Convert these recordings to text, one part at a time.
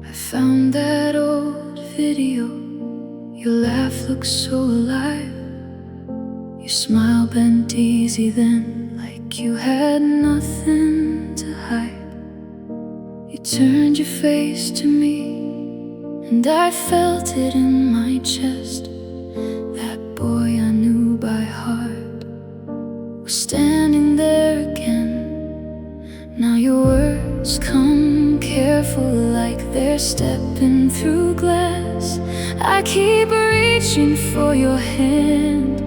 I found that old video. Your laugh looks so alive. Your smile bent easy then, like you had nothing to hide. You turned your face to me, and I felt it in my chest. That boy I knew by heart was standing there again. Now your words come careful, like they're stepping through glass. I keep reaching for your hand,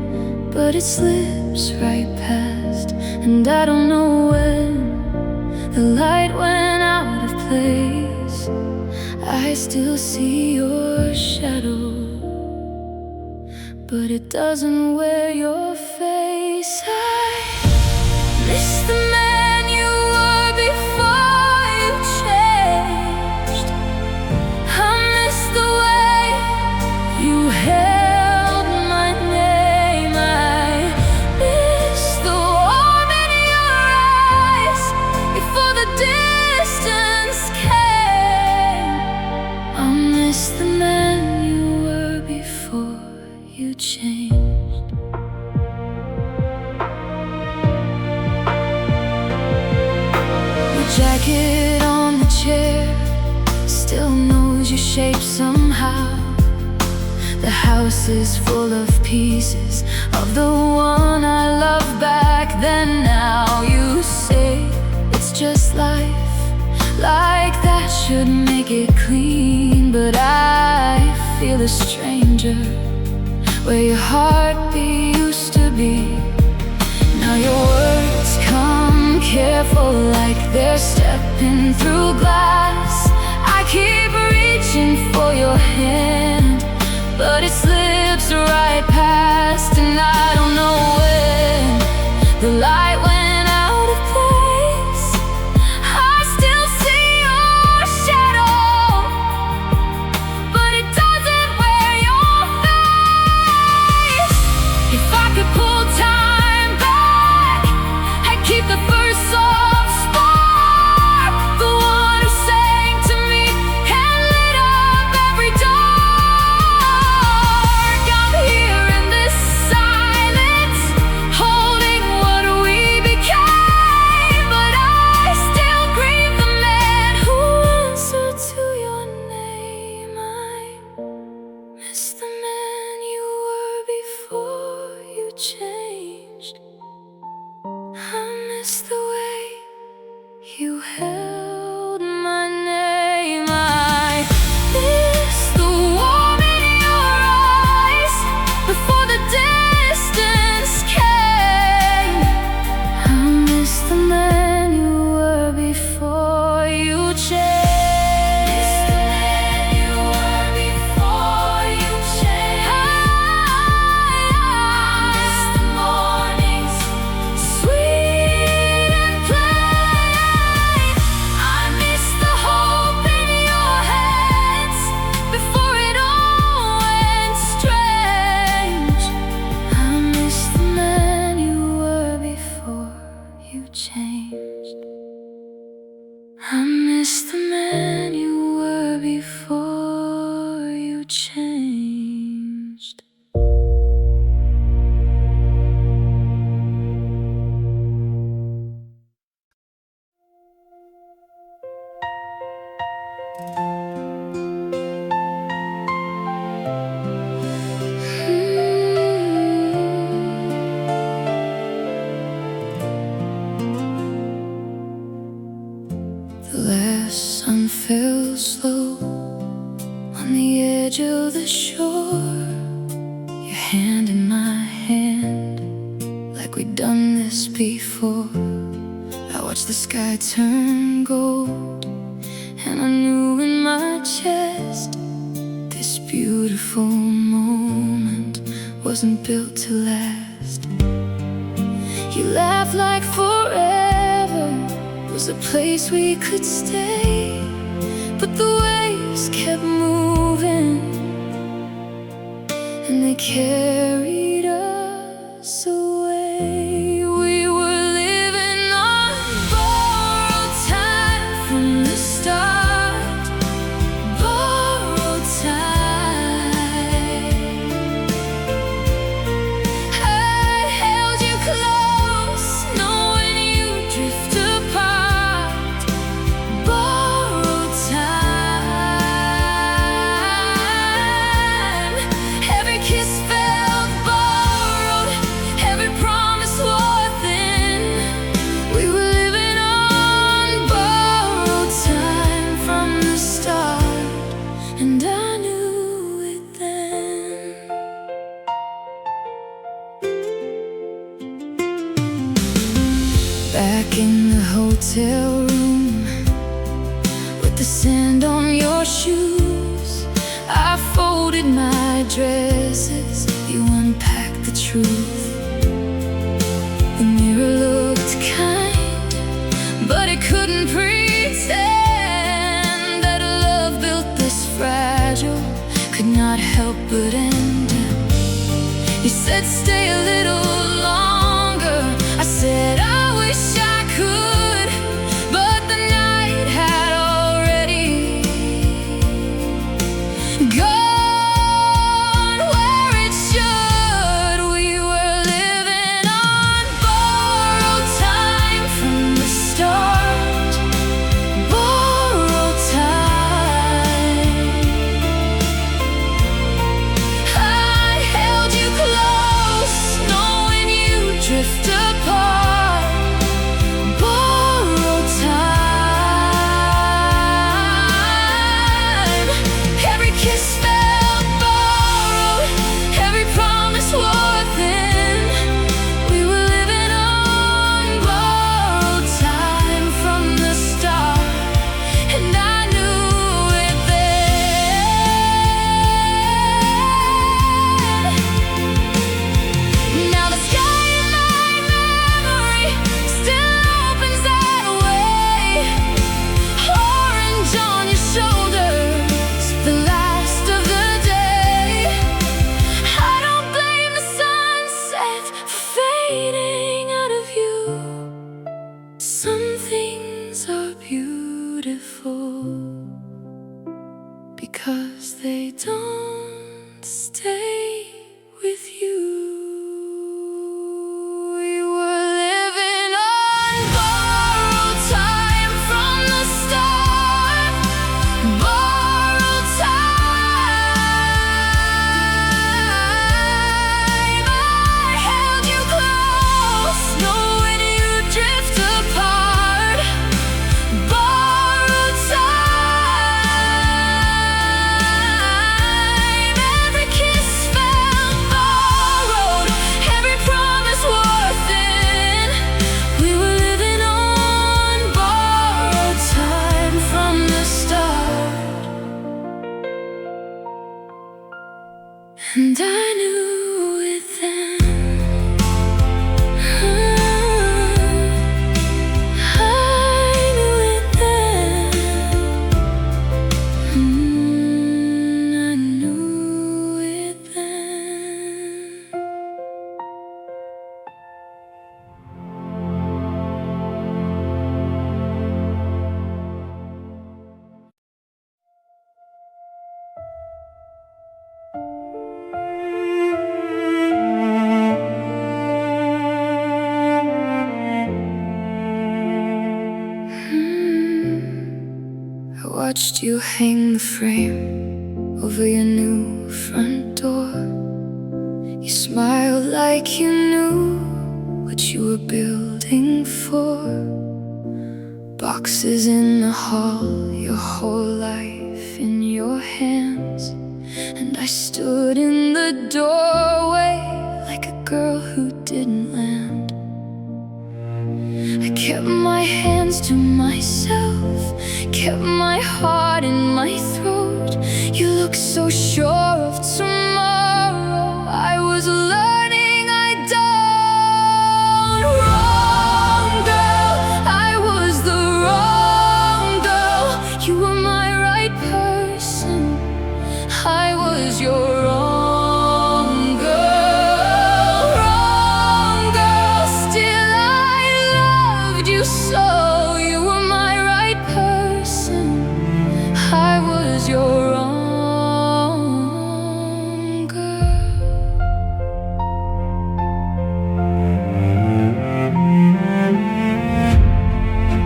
but it slips right past. And I don't know when the light went out of place. I still see your shadow, but it doesn't wear your face. I miss the man you were before you changed. I miss the way you held my name. I miss the warmth in your eyes before the distance came. I miss the man you were before you changed. Your jacket on the chair still knows your shape somehow. The house is full of pieces of the one I loved back then. Now you say it's just life, like that should make it clean. But I feel a stranger where your heartbeat used to be. Now your words come careful, like they're stepping through glass. I keep reaching for your hand, but it slips right past. And I don't know when the light went out of place. I still see your shadow, but it doesn't wear your face. If I could pull time back, I'd keep the first soft spark, the one who sang to me and lit up every dark. I'm here in this silence, holding what we became, but I still grieve the man who answered to your name. I miss the man you were before you changed. I miss the way you held my name. I miss the warmth in your eyes before the distance came. I miss the man you were before you changed. Sweet and plain. I miss the hope in your hands before it all went strange. I miss the man you were before you changed. I miss the man you were before you changed. The last sun fell slow on the edge of the shore. Your hand in my hand, like we'd done this before. I watched the sky turn gold, and I knew in my chest this beautiful moment wasn't built to last. You laughed like forever was a place we could stay, but the waves kept moving, and they carried us away. We were hotel room with the sand on your shoes. I folded my dresses, you unpacked the truth. The mirror looked kind, but it couldn't pretend that a love built this fragile could not help but end. You said stay a little longer, I said I wish I could, but the night had already gone where it should. We were living on borrowed time from the start. Borrowed time. I held you close, knowing you'd drift apart. Borrowed time. Every kiss felt borrowed, every promise wore thin. We were living on borrowed time from the start, and I knew it then. Now the sky in my memory still opens that way. Orange on your shoulders, the last of the day. I don't blame the sunset for fading out of you. Some things are beautiful because they don't stay with you. We were living on borrowed time from the start. Borrowed time. I held you close, knowing you'd drift apart. Borrowed time. Every kiss felt borrowed, every promise wore thin. We were living on borrowed time from the start, and I knew it then. I knew it then. I knew it then. I watched you hang the frame over your new front door. You smiled like you knew what you were building for. Boxes in the hall, your whole life in your hands. And I stood in the doorway like a girl who didn't land. I kept my hands to myself, kept my heart in my throat. You looked so sure of tomorrow. I was learning I'd done wrong, girl. I was the wrong girl. You were my right person. I was your wrong girl. Wrong girl. Still I loved you so. You were my right person. I was your wrong girl.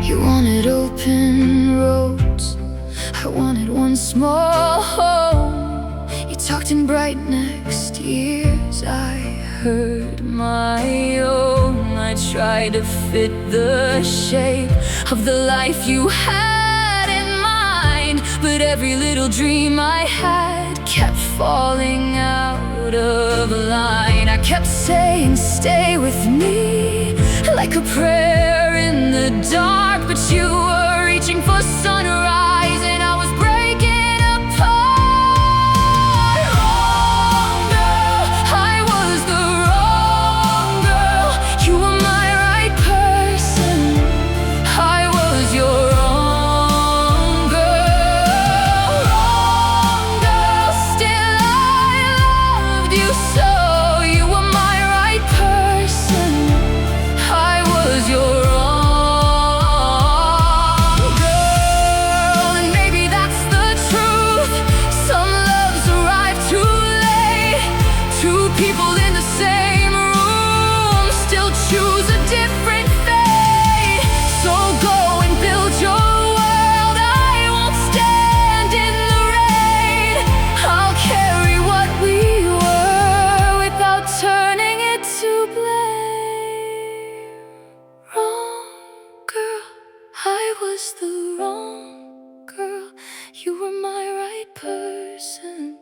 You wanted open roads, I wanted one small home. You talked in bright next years, I heard my own. I tried to fit the shape of the life you had in mind, but every little dream I had kept falling out of line. I kept saying, stay with me, like a prayer in the the dark, but you were reaching for sunrise, and I was breaking apart. Wrong girl, I was the wrong girl. You were my right person, I was your wrong girl. Wrong girl, still I loved you so. You were my right person, I was your wrong girl. And maybe that's the truth. Some loves arrive too late. Two people in the same room still choose a different fate. So go and build your world. I won't stand in the rain. I'll carry what we were without turning it to blame. Wrong girl, I was the wrong girl. You were my right person,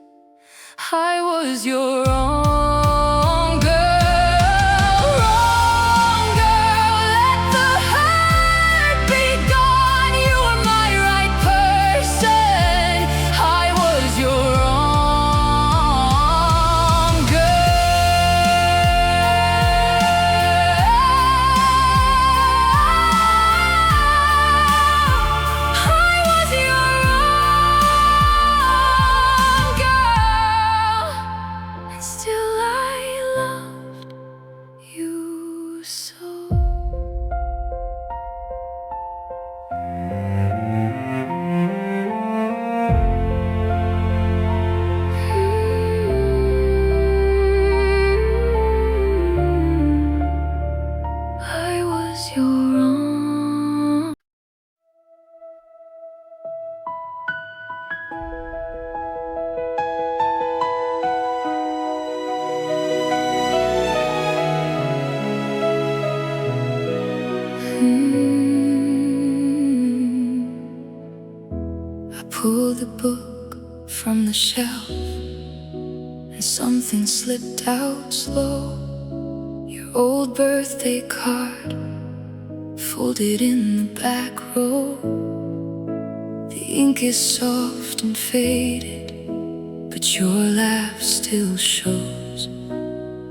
I was your wrong girl. Wrong girl, let the hurt be gone. You were my right person, I was your wrong girl. I was your wrong girl, and still I loved you so. I was your wrong. I pulled the book from the shelf, and something slipped out slow. Your old birthday card, folded in the back row. The ink is soft and faded, but your laugh still shows.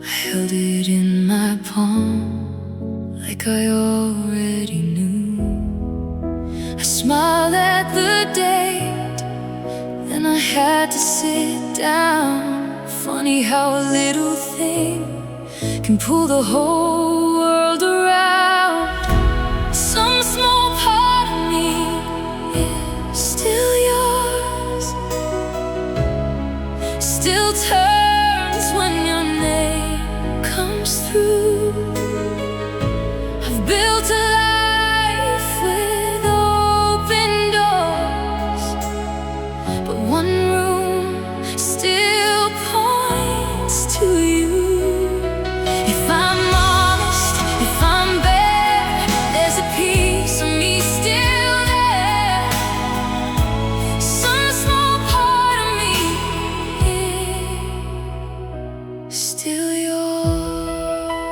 I held it in my palm like I already knew. I smiled at the date, then I had to sit down. Funny how a little thing can pull the whole world around. Some small part of me is still yours, still turns when your name comes through. I've built a life with open doors, but one room still points to you. If I'm honest, if I'm bare, there's a piece of me still there. Some small part of me is still yours,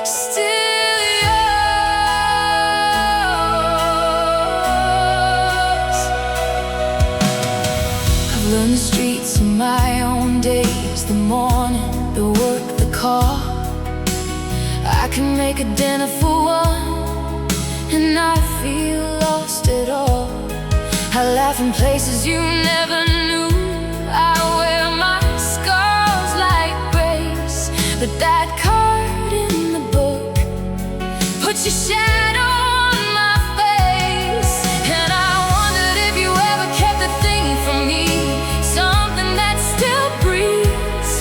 still yours. I've learned the streets in my own days, the morning, the work, the call. I can make a dinner for one, and not feel lost at all. I laugh in places you never knew. I wear my scars like grace, but that card in the book puts your shadow on my face. And I wondered if you ever kept a thing from me, something that still breathes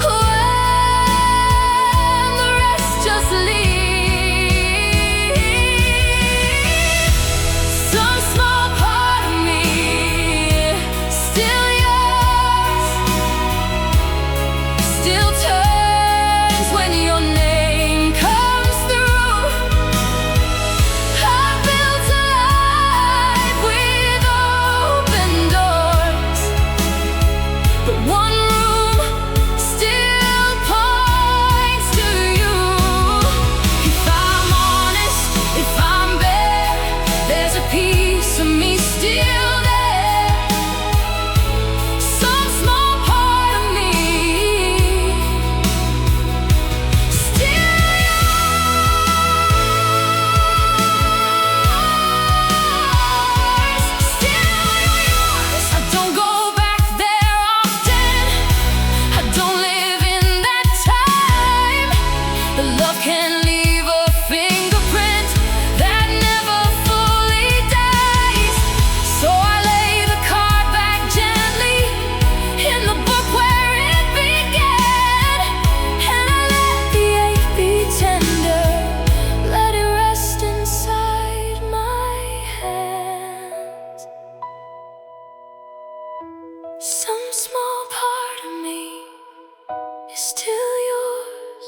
when the rest just leave. Some small part of me still yours, still turns when your name comes through. still there. Some small part of me still yours, still yours. I don't go back there often, I don't live in that time, but love can leave a fingerprint that never fully dies. So I lay the card back gently in the book where it began, and I let the ache be tender, let it rest inside my hands. Some small part of me is still yours,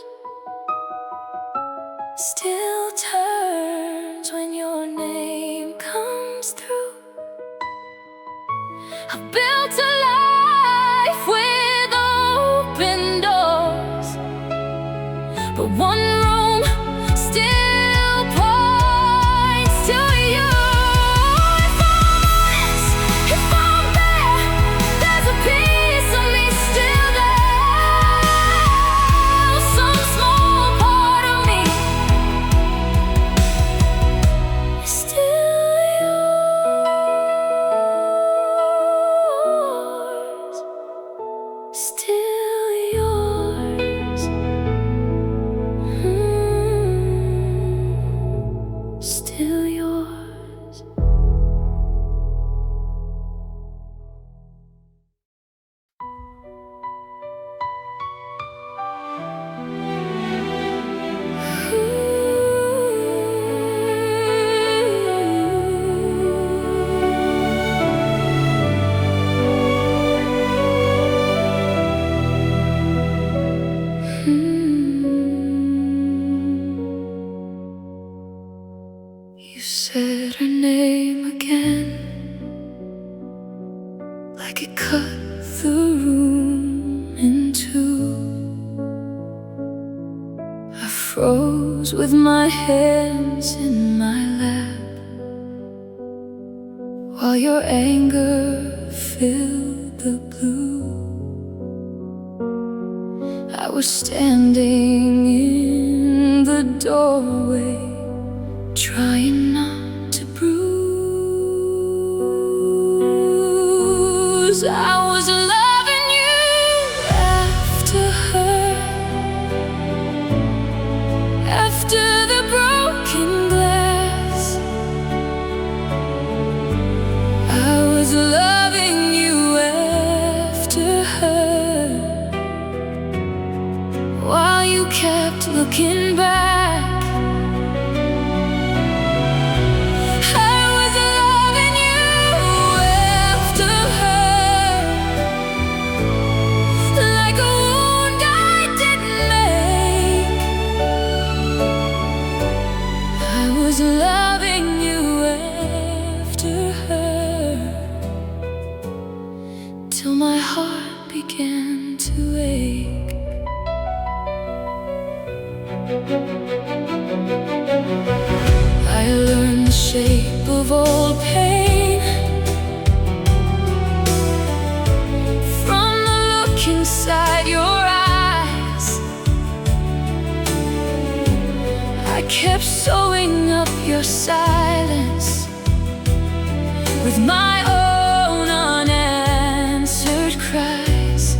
still turns when your name comes through. I've built a life with open doors, but one room still points to you. If I'm honest, if I'm there, there's a piece of me still there. Some small part of me is still yours, still yours, still yours. You said her name again, like it cut the room in two. I froze with my hands in my lap, while your anger filled the blue. I was standing in the doorway, trying not to bruise. I was loving you after her, after the broken glass. I was loving you after her, while you kept looking back. Loving you after her, till my heart began to ache. I learned the shape of old pain from the look inside your eyes. I kept sewing up your silence with my own unanswered cries.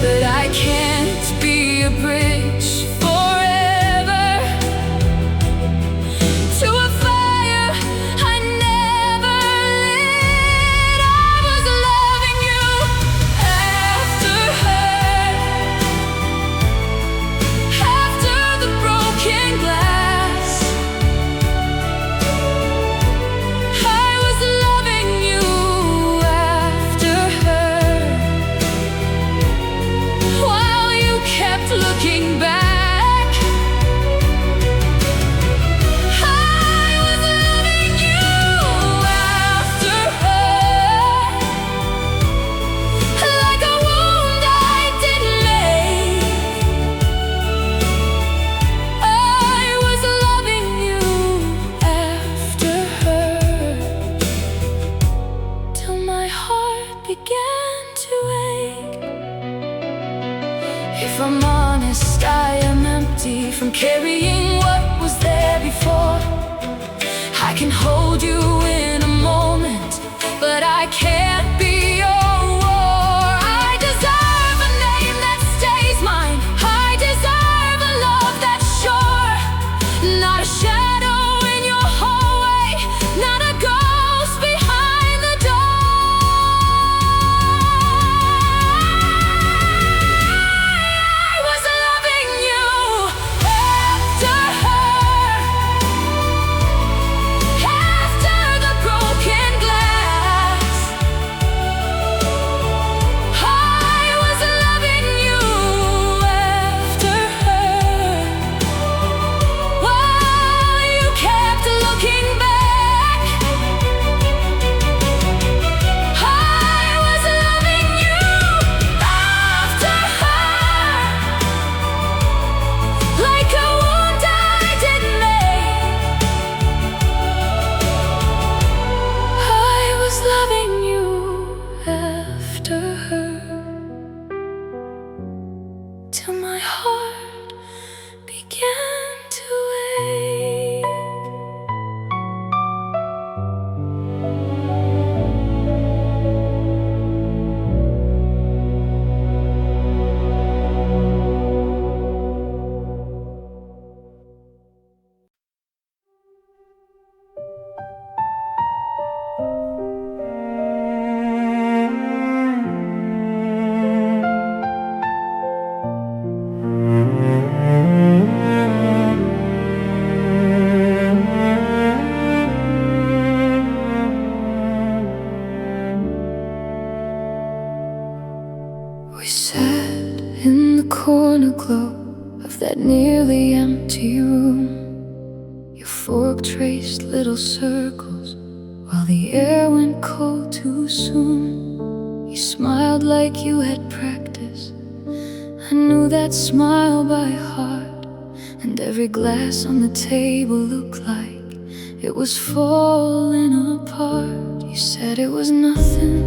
But I can't be a bridge forever to a fire I never lit. I was loving you after her, after the broken glass. I honest, I am empty from carrying what was there before. I can hold you in a moment, but I can't be your war. I deserve a name that stays mine. I deserve a love that's sure. Not a shadow in your hallway, not a ghost behind the door. I was loving you after her, after the broken glass. I was loving you after her, while you kept looking back. I was loving you after her, like a wound I didn't make. I was loving you after her, till my heart began to ache. We sat in the corner glow of that nearly empty room. Your fork traced little circles while the air went cold too soon. You smiled like you had practice. I knew that smile by heart, and every glass on the table looked like it was falling apart. You said it was nothing,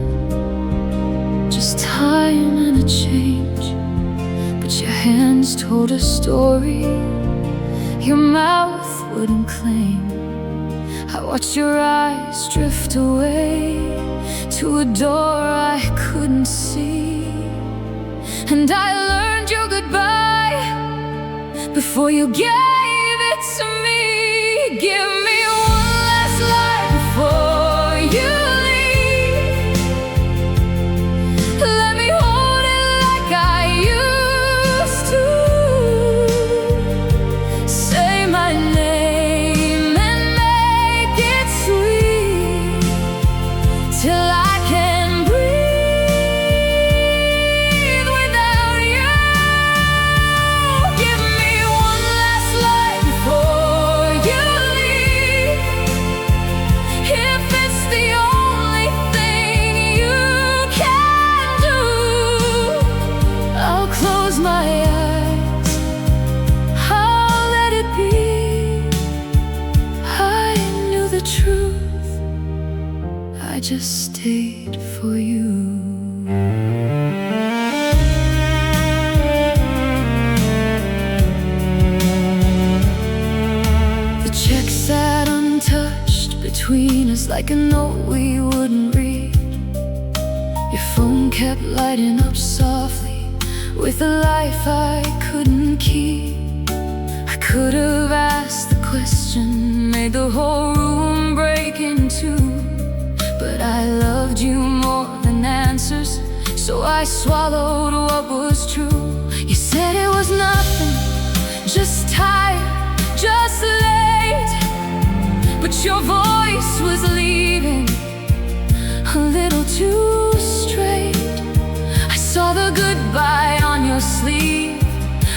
just time and a change, but your hands told a story your mouth wouldn't claim. I watched your eyes drift away to a door I couldn't see, and I learned your goodbye before you gave it to me. Give me one last light before you leave. Let me hold it like I used to. Say my name and make it sweet, till I can breathe without you. Give me one last light before you leave. If it's the only thing you can do, I'll close my eyes, I'll let it be. I knew the truth, I just stayed for you. The check sat untouched between us like a note we wouldn't read. Your phone kept lighting up softly with a life I couldn't keep. I could have asked the question, made the whole room break in two, but I loved you more than answers, so I swallowed what was true. You said it was nothing, just tired, just late, but your voice was leaving a little too straight. I saw the goodbye on your sleeve,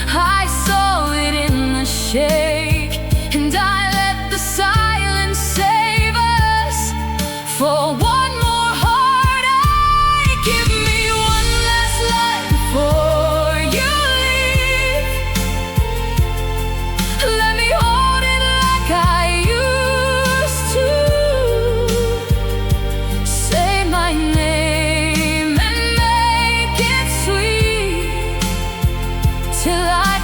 I saw it in the shake, and I let the silence save us for one more heartache. Give me one last light before you leave. Let me hold it like I used to. Say my name and make it sweet, till I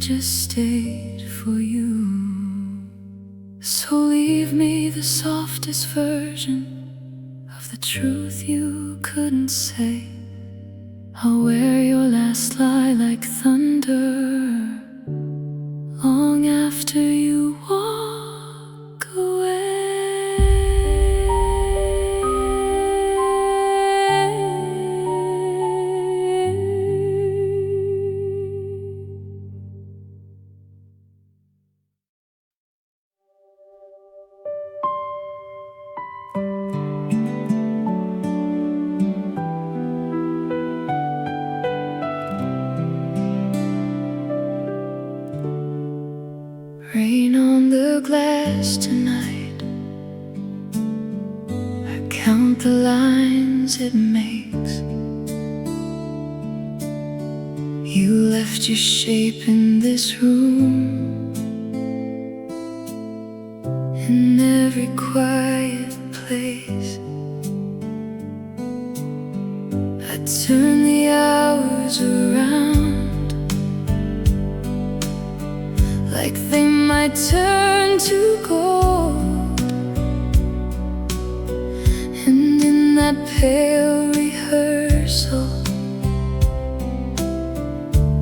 just stayed for you. So leave me the softest version of the truth you couldn't say. I'll wear your last lie like thunder long after you walk away. Rain on the glass tonight, I count the lines it makes. You left your shape in this room, in every quiet place. I turn the hours around, like they might turn to gold. And in that pale rehearsal,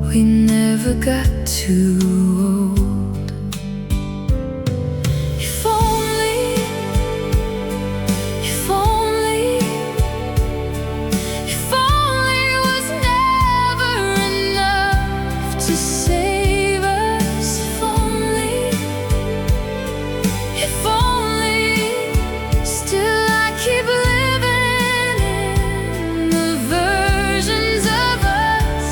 we never got too old. If only, if only, if only it was never enough to save us. If only, still I keep living in the versions of us.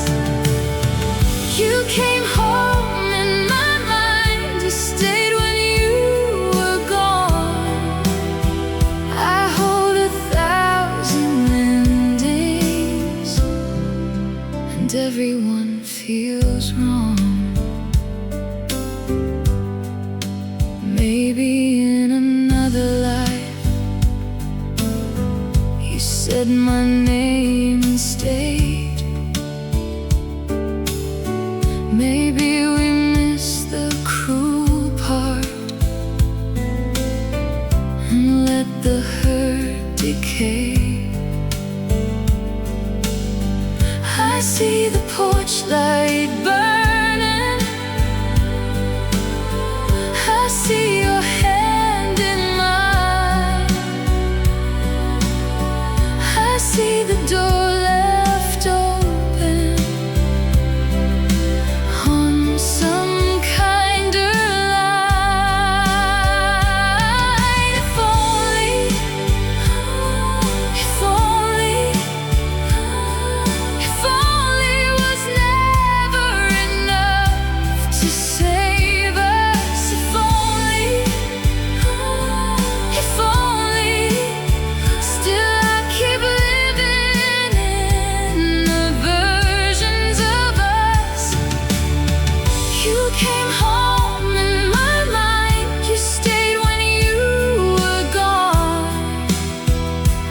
You came home in my mind, you stayed when you were gone. I hold 1,000 endings, and everyone feels wrong. Maybe in another life you said my name and stayed. Maybe we missed the cruel part and let the hurt decay. I see the porch light burning, I see your hand in mine, I see the door left open on some kinder line. If only, if only, if only it was never enough to save us. If only, still I keep living in the versions of us. You came home in my mind, you stayed when you were gone.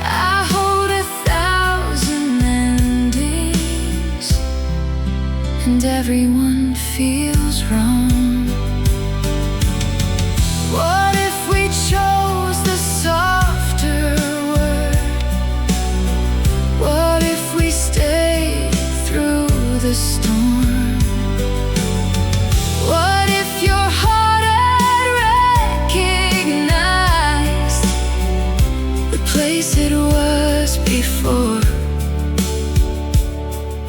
I hold 1,000 endings, and everyone feels wrong. What if we chose the softer word? What if we stayed through the storm? What if your heart had recognized the place it was before?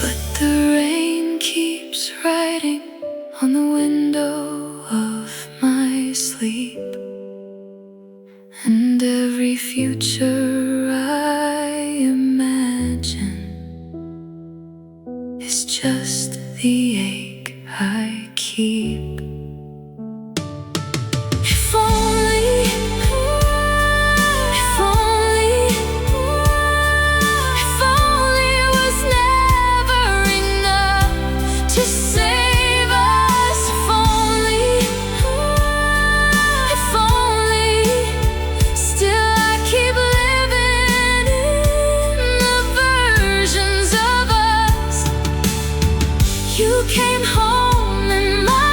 But the rain keeps writing on the window of my sleep, and every future I imagine is just the ache I keep. If only, if only, if only it was never enough to save us. If only, if only, still I keep living in the versions of us. You came home in my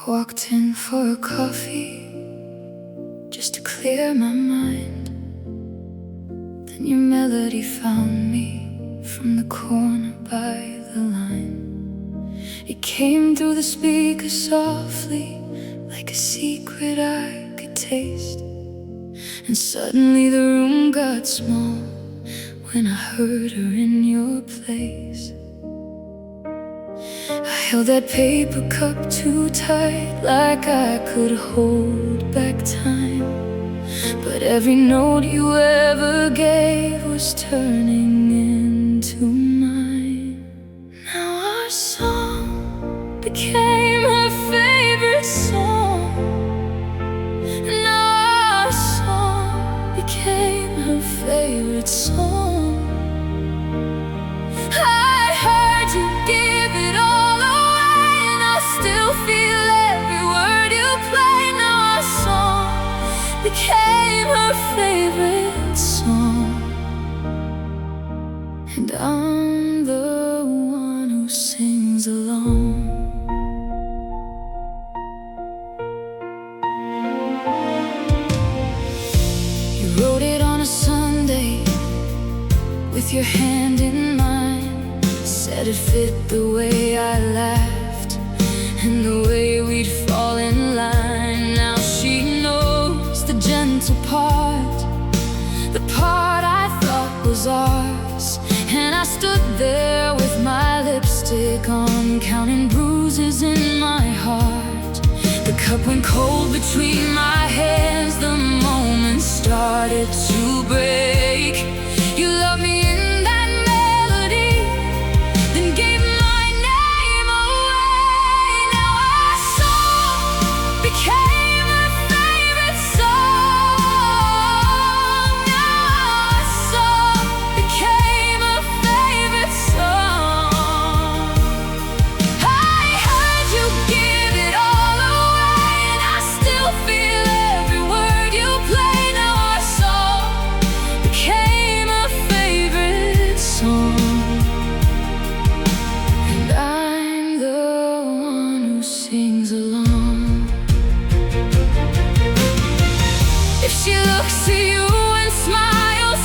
Walked in for a coffee just to clear my mind. Then your melody found me from the corner by the line. It came through the speaker softly, like a secret I could taste. And suddenly the room got small when I heard her in your place. I held that paper cup too tight, like I could hold back time. But every note you ever gave was turning into mine. Now our song became her favorite song. Now our song became her favorite song. I heard you give it all away, and I still feel every word you play. Now our song became her favorite song, and I'm the one who sings along. You wrote it on a Sunday with your hand in mine. Said it fit the way I laughed and the way we'd fall in line. Now she knows the gentle part, the part I thought was ours. And I stood there with my lipstick on, counting bruises in my heart. The cup went cold between my hands the moment started to break. You loved me in that melody, then gave my name away. Now our song became her favorite song. Now our song became her favorite song. I heard you give it all away, and I still feel every word you play. Now our song became her favorite song, and I'm the one who sings along. If she looks at you and smiles,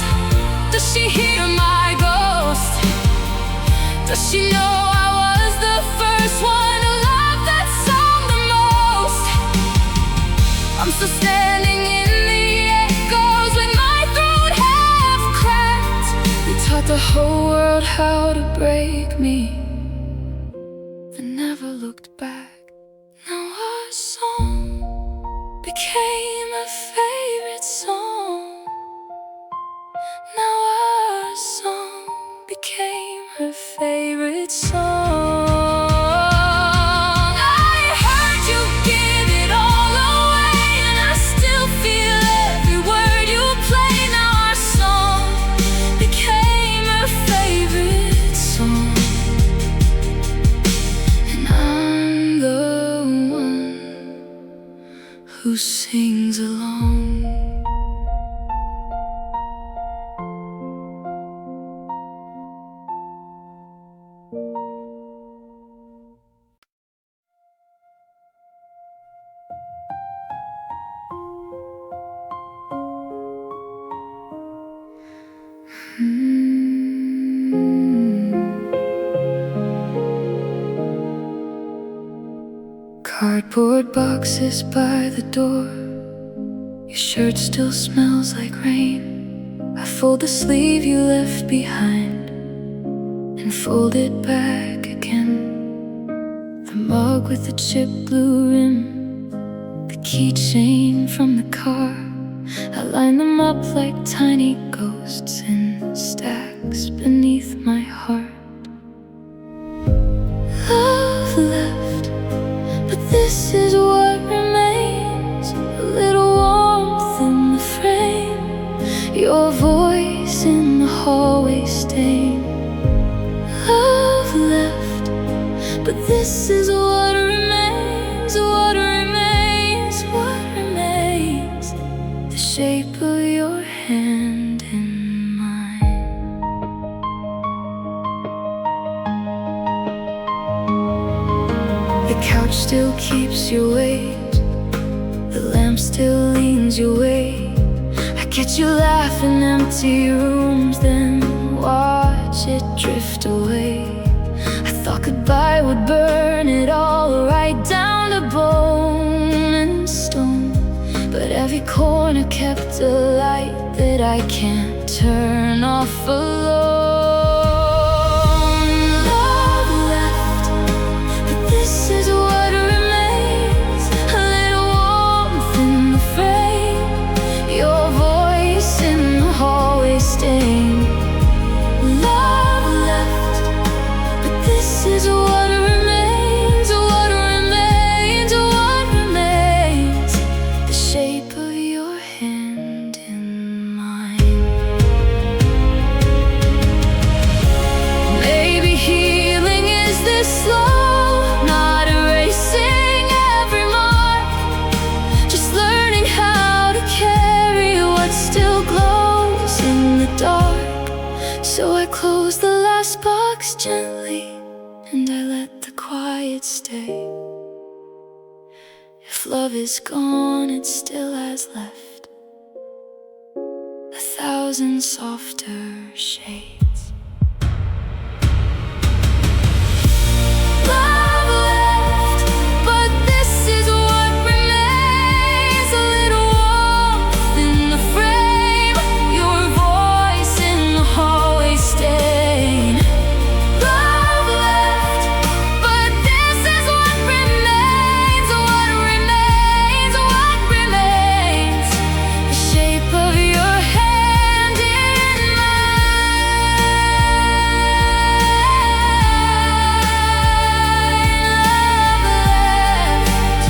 does she hear my ghost? Does she know I was the first one to love that song the most? I'm still standing in the echoes with my throat half cracked. You taught the whole world how to break me, but never looked back. Now our song became a favorite song. Now our song became her favorite song. I heard you give it all away, and I still feel every word you play. Now our song became her favorite song, and I'm the one who sings along. Cardboard boxes by the door. Your shirt still smells like rain. I fold the sleeve you left behind and fold it back again. The mug with the chipped blue rim, the keychain from the car. I line them up like tiny ghosts in stacks beneath my heart. Love left, but this is what remains. A little warmth in the frame, your voice in the hallway stain. Love left, but this is what remains. What remains, what remains. The shape of your hand in mine. The couch still keeps your weight, the lamp still leans your way. I catch you laugh in empty rooms, then watch it drift away. I thought goodbye would burn it all right down to bone and stone, but every corner kept a light that I can't turn off alone. Love left, but this is what remains. A little warmth in the frame, your voice in the hallway staying. Love left, but this is what remains. What remains, what remains. The shape of your hand in mine. Maybe healing is this slow, not erasing every mark, just learning how to carry what still glows in the dark. So I close the last box gently, and I let the quiet stay. If love is gone, it still has left 1,000 softer shades. Love left, but this is what remains. A little warmth in the frame, your voice in the hallway staying. Love left, but this is what remains. What remains, what remains. The shape of your hand in mine. Love left,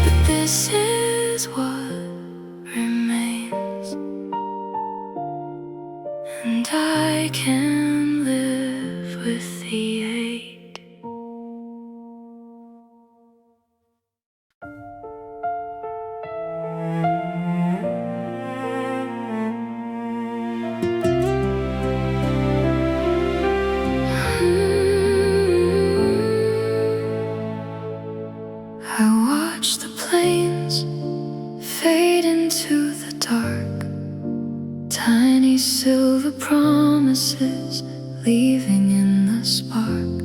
but this is what remains. And I can live with the ache. I watch the planes fade into the dark, tiny silver promises leaving in the spark.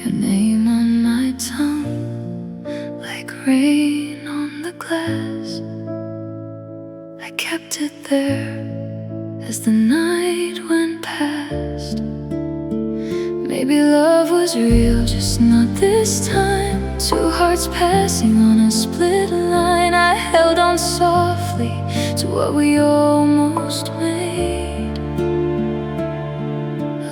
Your name on my tongue, like rain on the glass. I kept it there as the night went past. Maybe love was real, just not this time. Two hearts passing on a split line. I held on softly to what we almost made,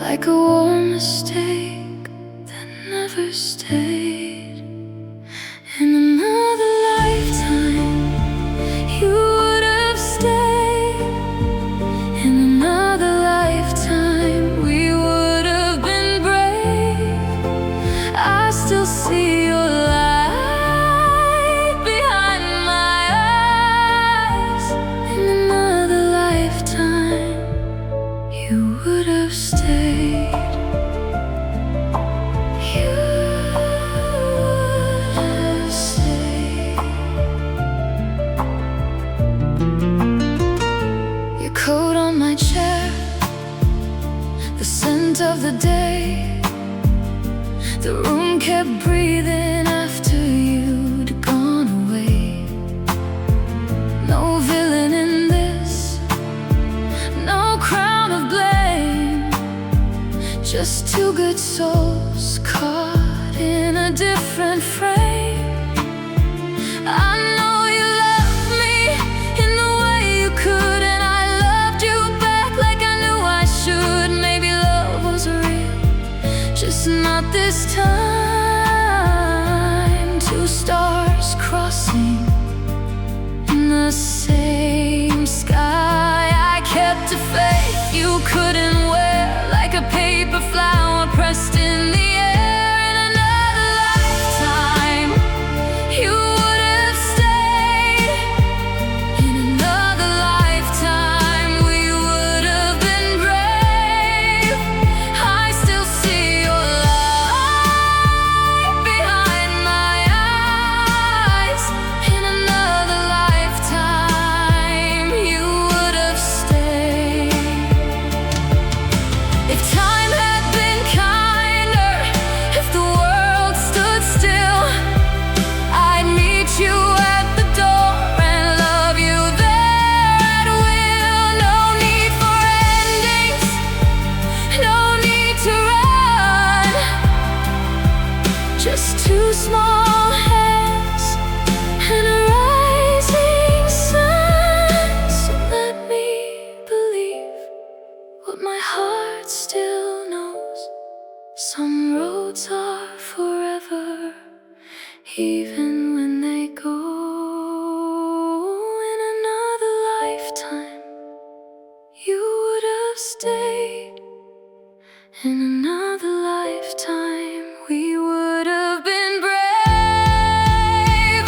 like a warm mistake that never stayed. In another lifetime, you would have stayed. In another lifetime, we would have been brave. I still see your light behind my eyes. In another lifetime, you would have stayed. You would have stayed. Your coat on my chair, the scent of the day. The room kept breathing after you'd gone away. No villain in this, no crown of blame, just two good souls caught in a different frame. I know you loved me in the way you could, and I loved you back like I knew I should. Maybe love was real, just not this time. Two stars crossing in the same sky. I kept a faith you couldn't wear, like a paper flower pressed in the air. In another lifetime, you would have stayed. In another lifetime, we would have been brave. I still see your light Some roads are forever, even when they go. In another lifetime, you would have stayed. In another lifetime, we would have been brave.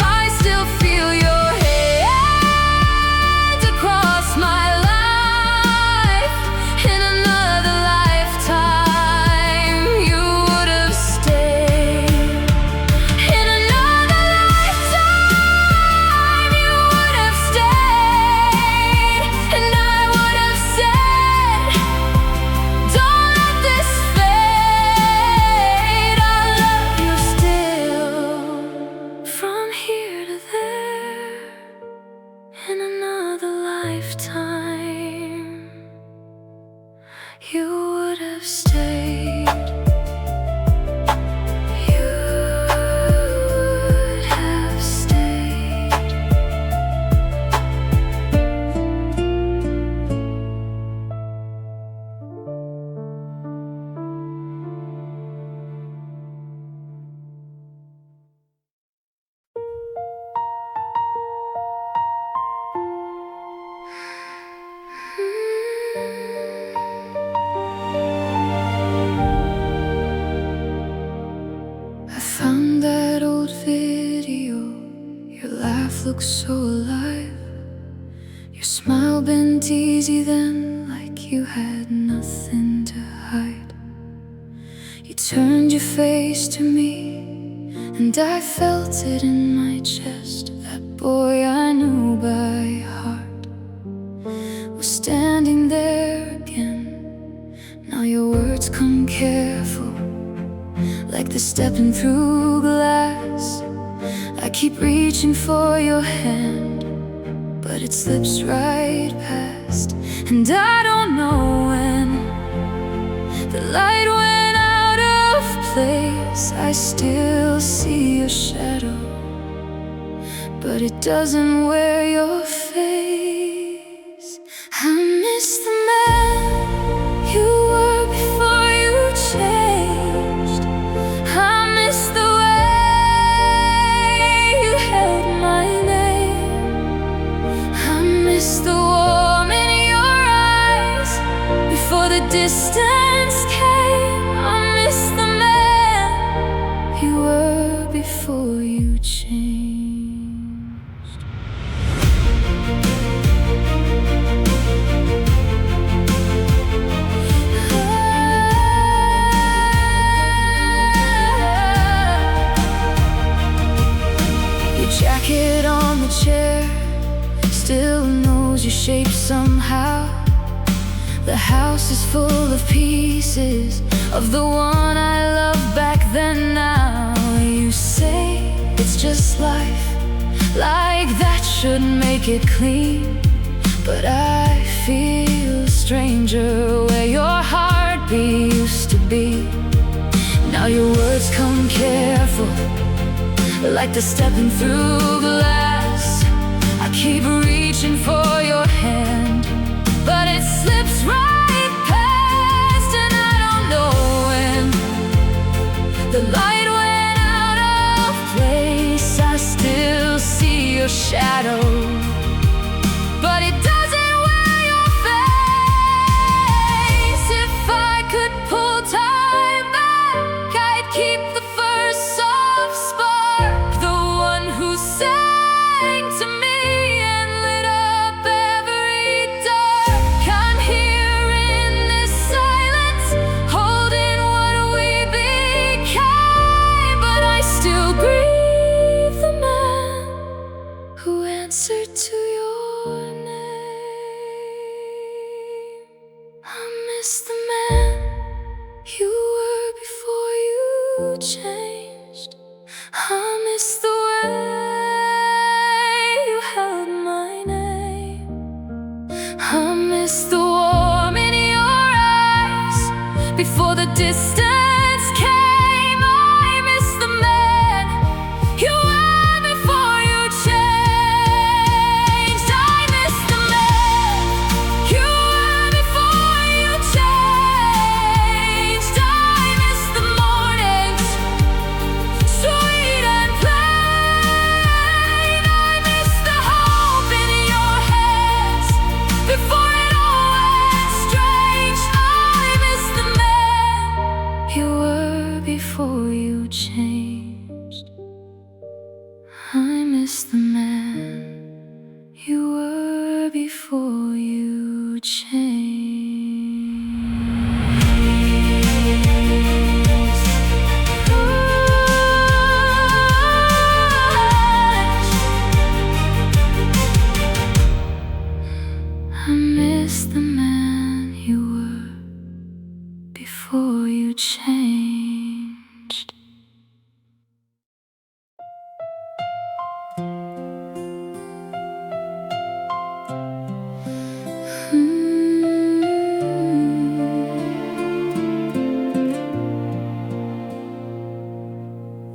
I still feel your hand across my life. In another lifetime, you would have stayed. In another lifetime, you would have stayed. And I would have said, don't let this fade. I love you still, from here to there. In another lifetime, you would have stayed. You would have stayed. I found that old video. Your laugh looks so alive. Your smile bent easy then, like you had nothing to hide. You turned your face to me, and I felt it in my chest. That boy I knew by heart was standing there again. Now your words come careful, like they're stepping through glass. I keep reaching for your hand, but it slips right past. And I don't know when the light went out of place. I still see your shadow, but it doesn't wear your face. I miss the man you were before you changed. I miss the way you held my name. I miss the warmth in your eyes before the distance came. I miss the man you were before you changed. Your jacket on the chair still knows your shape somehow. The house is full of pieces of the one I loved back then. Now you say it's just life, like that should make it clean. But I feel a stranger where your heartbeat used to be. Now your words come careful, like they're stepping through glass. I keep reaching for your hand, but it slips right past. And I don't know when the light went out of place. I still see your shadow, but it doesn't wear your face. If I could pull time back, I'd keep the first soft spark, the one who sang to me and lit up every dark. I'm here in this silence, holding what we became, but I still grieve the man who answered to your name. I miss the man you were before you changed. I miss the way you held my name. I miss the warmth in your eyes before the distance came. I miss the man you were before you changed. I miss the man you were before you changed. I miss the changed. I miss the man you were before you changed. I miss the man you were before you changed.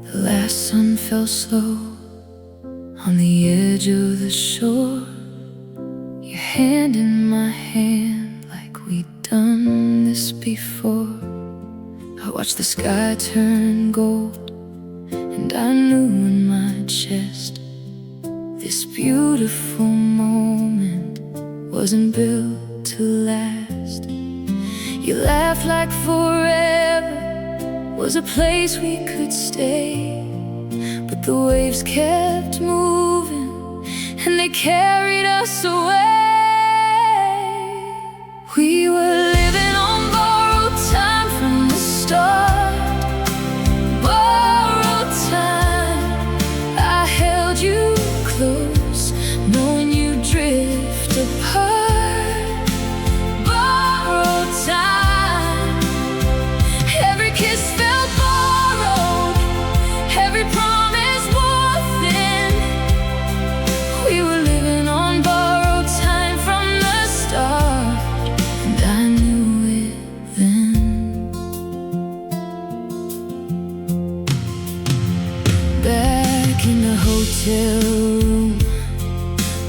The last sun fell slow on the edge of the shore, your hand in my hand like we'd done this before. I watched the sky turn gold, and I knew in my chest this beautiful moment wasn't built to last. You laughed like forever was a place we could stay, but the waves kept moving and they carried us away. We were living on borrowed time from the start. Borrowed time. I held you close, knowing you drift apart. Borrowed time. Every kiss felt borrowed, every promise wore thin. We were living on borrowed time from the start, and I knew it then. Back in the hotel room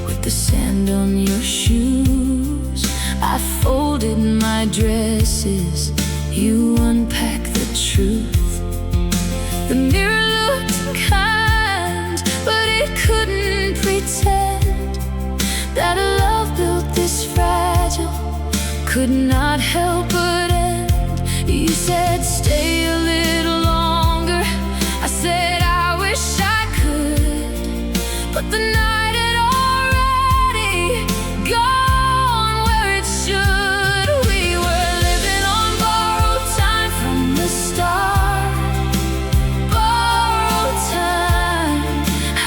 with the sand on your shoes, I folded my dresses, you unpacked the truth. The mirror looked kind, but it couldn't pretend that a love built this fragile could not help but end. You said stay a little longer, I said I wish I could, but the night had already gone where it should. We were living on borrowed time from the start. Borrowed time.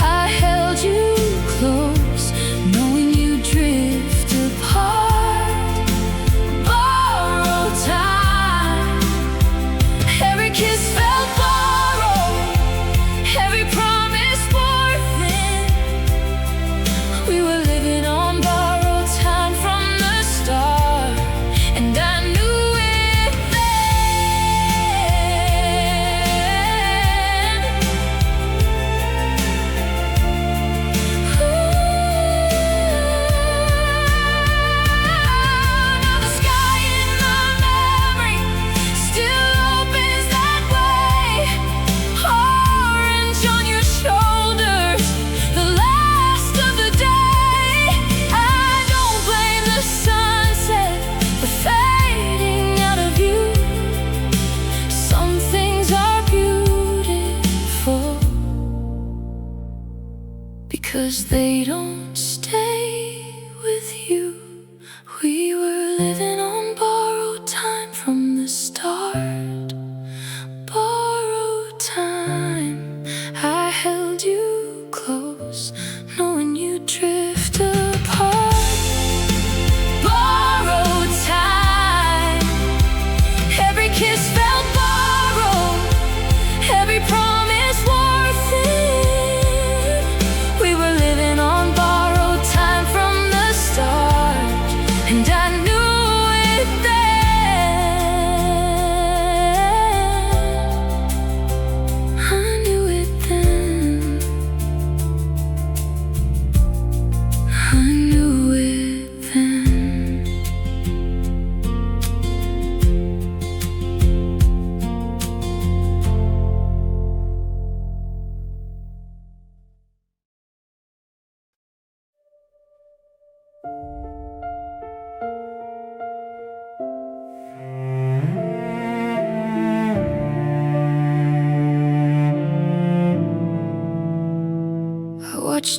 I held you close, knowing you drift apart. Borrowed time. Every kiss felt borrowed, every promise wore thin. We were living on borrowed time from the start, and I knew it then. Now the sky in my memory still opens that way. Orange on your shoulders, the last of the day. I don't blame the sunset for fading out of you. Some things are beautiful because they don't stay with you. We were living on borrowed time from the start. Borrowed time. I held you close, knowing you drift apart. Borrowed time. Every kiss felt borrowed, every promise wore thin. We were living on borrowed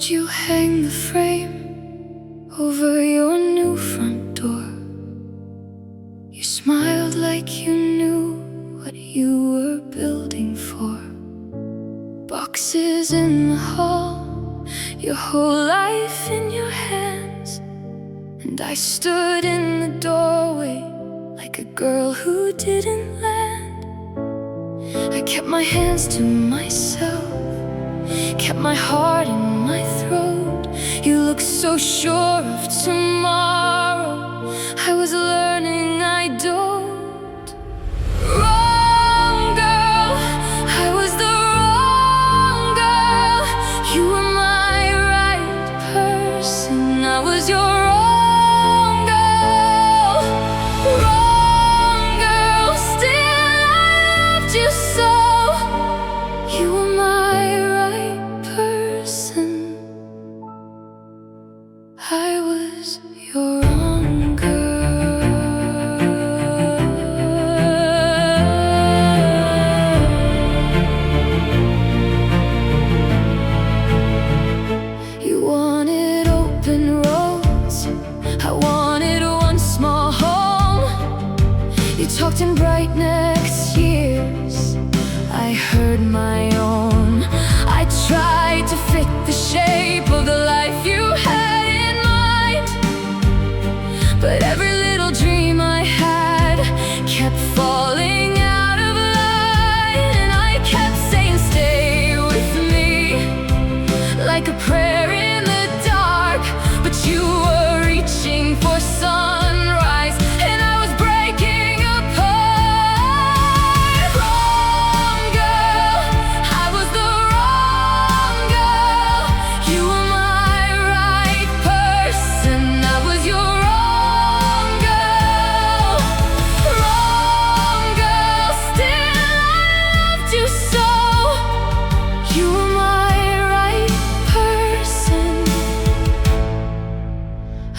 Did you hang the frame over your new front door? You smiled like you knew what you were building for. Boxes in the hall, your whole life in your hands. And I stood in the doorway like a girl who didn't land. I kept my hands to myself, kept my heart in my throat. You looked so sure of tomorrow. I was learning I don't. Wrong girl, I was the wrong girl. You were my right person, I was your wrong girl. Wrong girl, still I loved you so. You were my right person, I was your wrong girl. You wanted open roads, I wanted one small home. You talked in bright next years, I heard my own. I tried to fit the shape of the life you had in mind, but every little dream I had kept falling out of line. And I kept saying stay with me, like a prayer in the dark. But you were reaching for sunrise, and I was breaking apart. Wrong girl, I was the wrong girl. You were my right person, I was your wrong girl. Wrong girl, still I loved you so. You were my right person,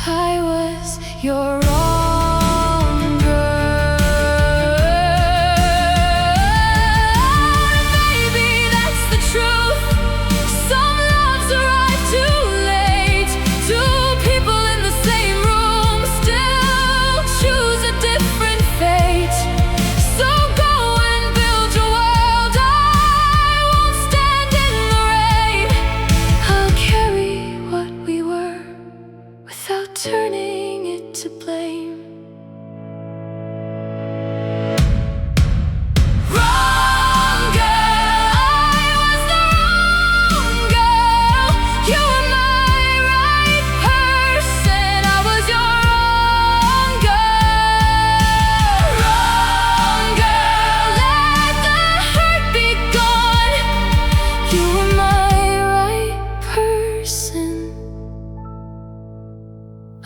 I was your wrong girl. Maybe that's the truth. Some loves arrive too late. Two people in the same room still choose a different fate. So go and build your world, I won't stand in the rain. I'll carry what we were without turning it to blame. Wrong girl, I was the wrong girl. You were my right person, I was your wrong girl. Wrong girl, let the hurt be gone. You were my right person,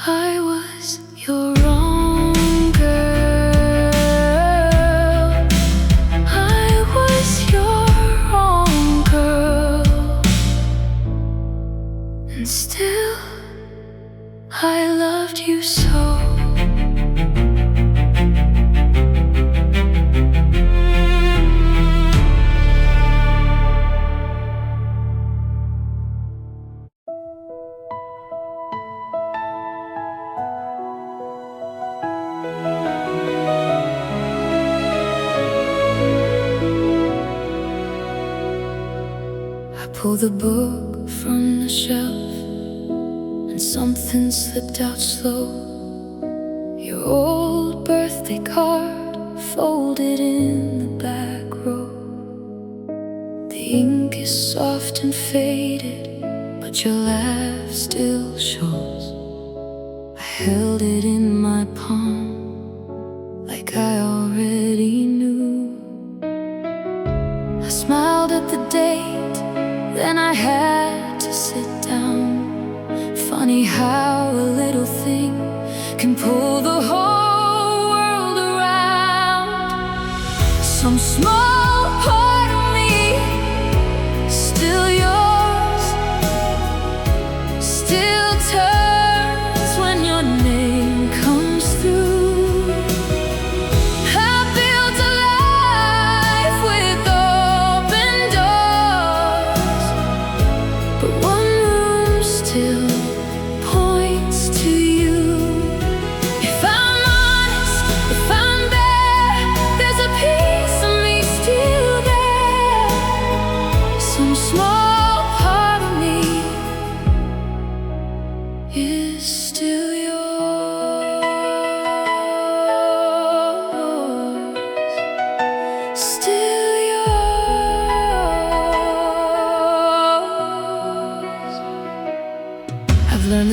I was your wrong girl. I was your wrong girl, and still I loved you so. I pulled the book from the shelf, and something slipped out slow. Your old birthday card folded in the back row. The ink is soft and faded, but your laugh still shows. I held it in my palm like I already knew. I smiled at the date, then I had to sit down. Funny how a little thing can pull the whole world around. Some small part of me, still yours, still turns when your name comes through. I built a life with open doors, but one room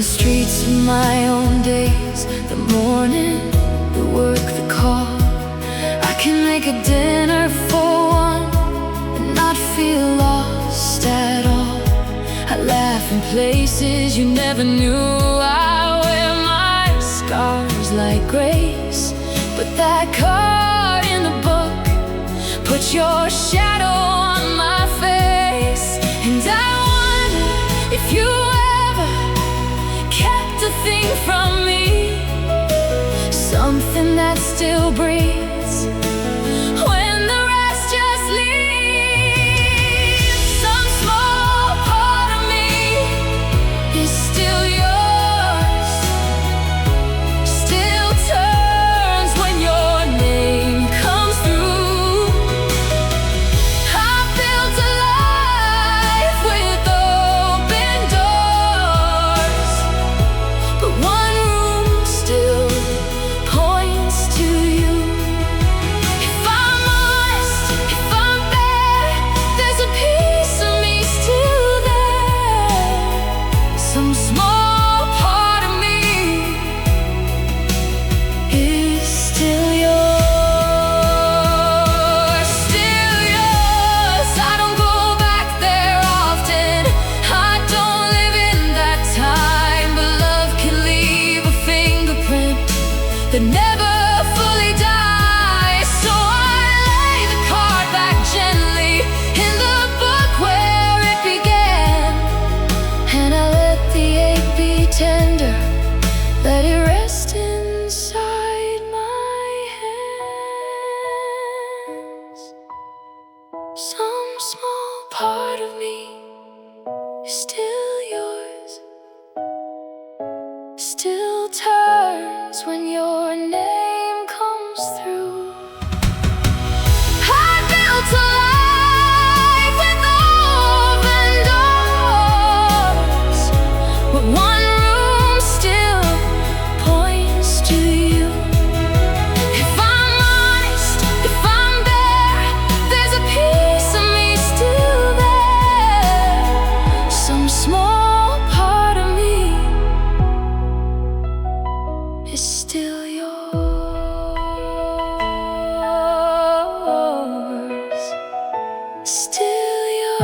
the streets of my own days, the morning, the work, the call. I can make a dinner for one and not feel lost at all. I laugh in places you never knew. I wear my scars like grace, but that card in the book put your shadow on my face. And I wonder if you ever kept a thing from me, something that still breathes when the rest just leaves. Some small part of me is still yours, still turns when your name comes through. I built a life with open doors, but one room still points to you. If I'm honest, if I'm bare, there's a piece of me still there. Some small part of me is still yours, still yours. I don't go back there often, I don't live in that time, but love can leave a fingerprint that never fully dies. So I lay the card back gently in the book where it began, and I let the ache be tender, let it rest inside my hands. Some small part of me is still yours, still turns when your name comes through. I built a life with open doors, but one room still points to you. If I'm honest, if I'm bare, there's a piece of me still there. Some small part of me is still yours, still yours.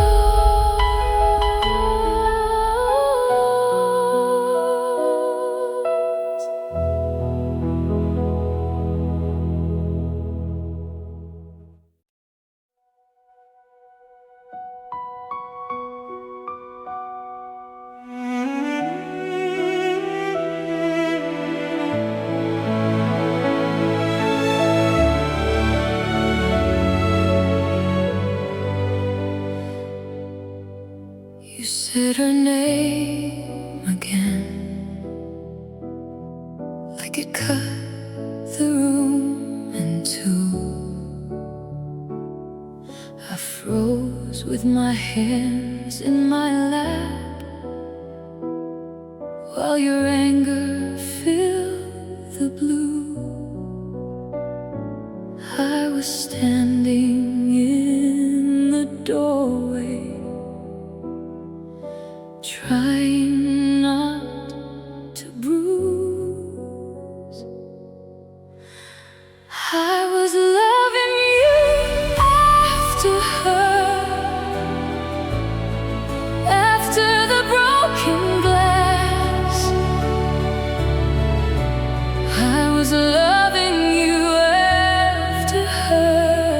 You said her name again, like it cut the room in two. I froze with my hands in my lap while your anger filled the blue. I was standing in the doorway, trying not to bruise. I was loving you after her, after the broken glass. I was loving you after her,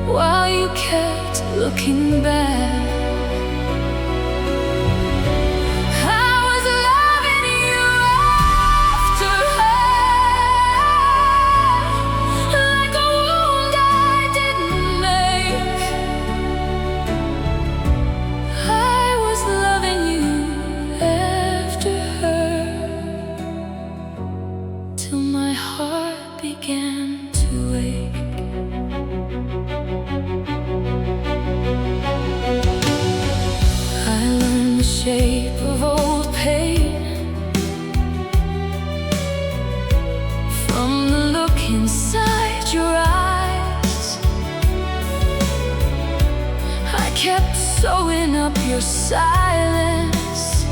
while you kept looking back. Shape of old pain from the look inside your eyes. I kept sewing up your silence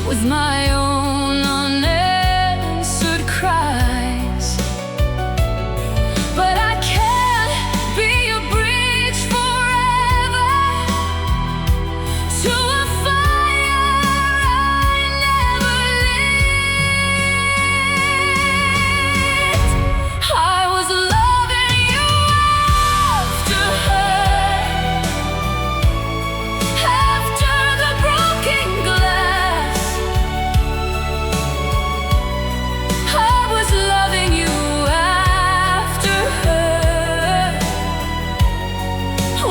with my own unanswered cries. But I can't be a bridge forever to a fire I never lit. I was loving you after her, after the broken glass. I was loving you after her,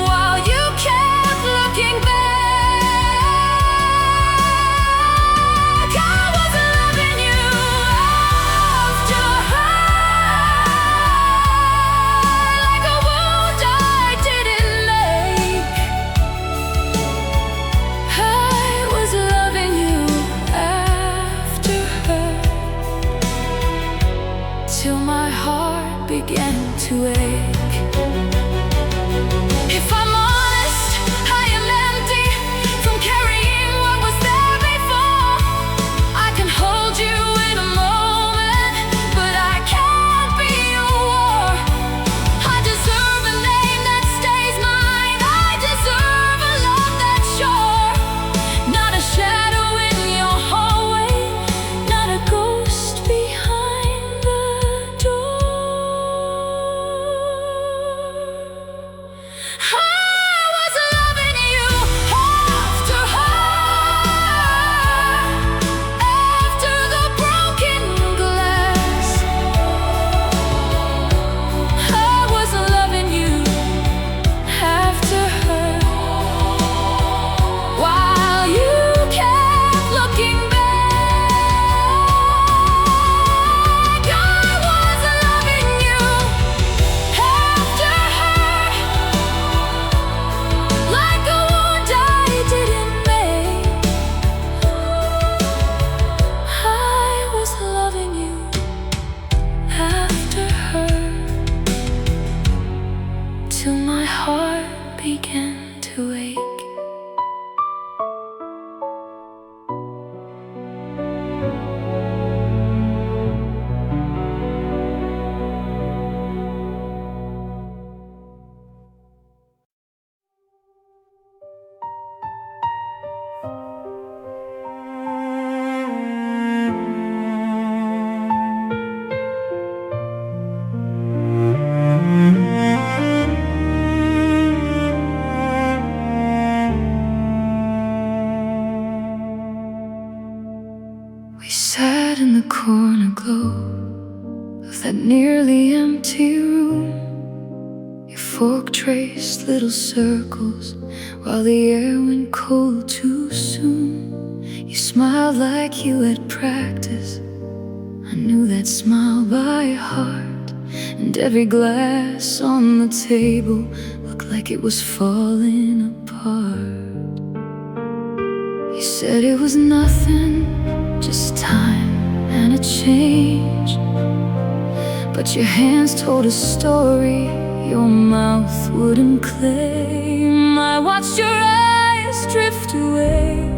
while you kept looking back. I was loving you after her, like a wound I didn't make. I was loving you after her, till my heart began to ache. If I'm honest, I am empty from carrying what was there before. I can hold you in a moment, but I can't be a war. I deserve a name that stays mine. I deserve a love that's sure. Not a shadow in your hallway, not a ghost behind the door. I was loving you after her, after the broken glass. I was loving you after her, while you kept looking back. I was loving you after her, like a wound I didn't make. I was loving you after her, till my heart began to ache. We sat in the corner glow of that nearly empty room. Your fork traced little circles while the air went cold too soon. You smiled like you had practice. I knew that smile by heart, and every glass on the table looked like it was falling apart. You said it was nothing, just time and a change, but your hands told a story your mouth wouldn't claim. I watched your eyes drift away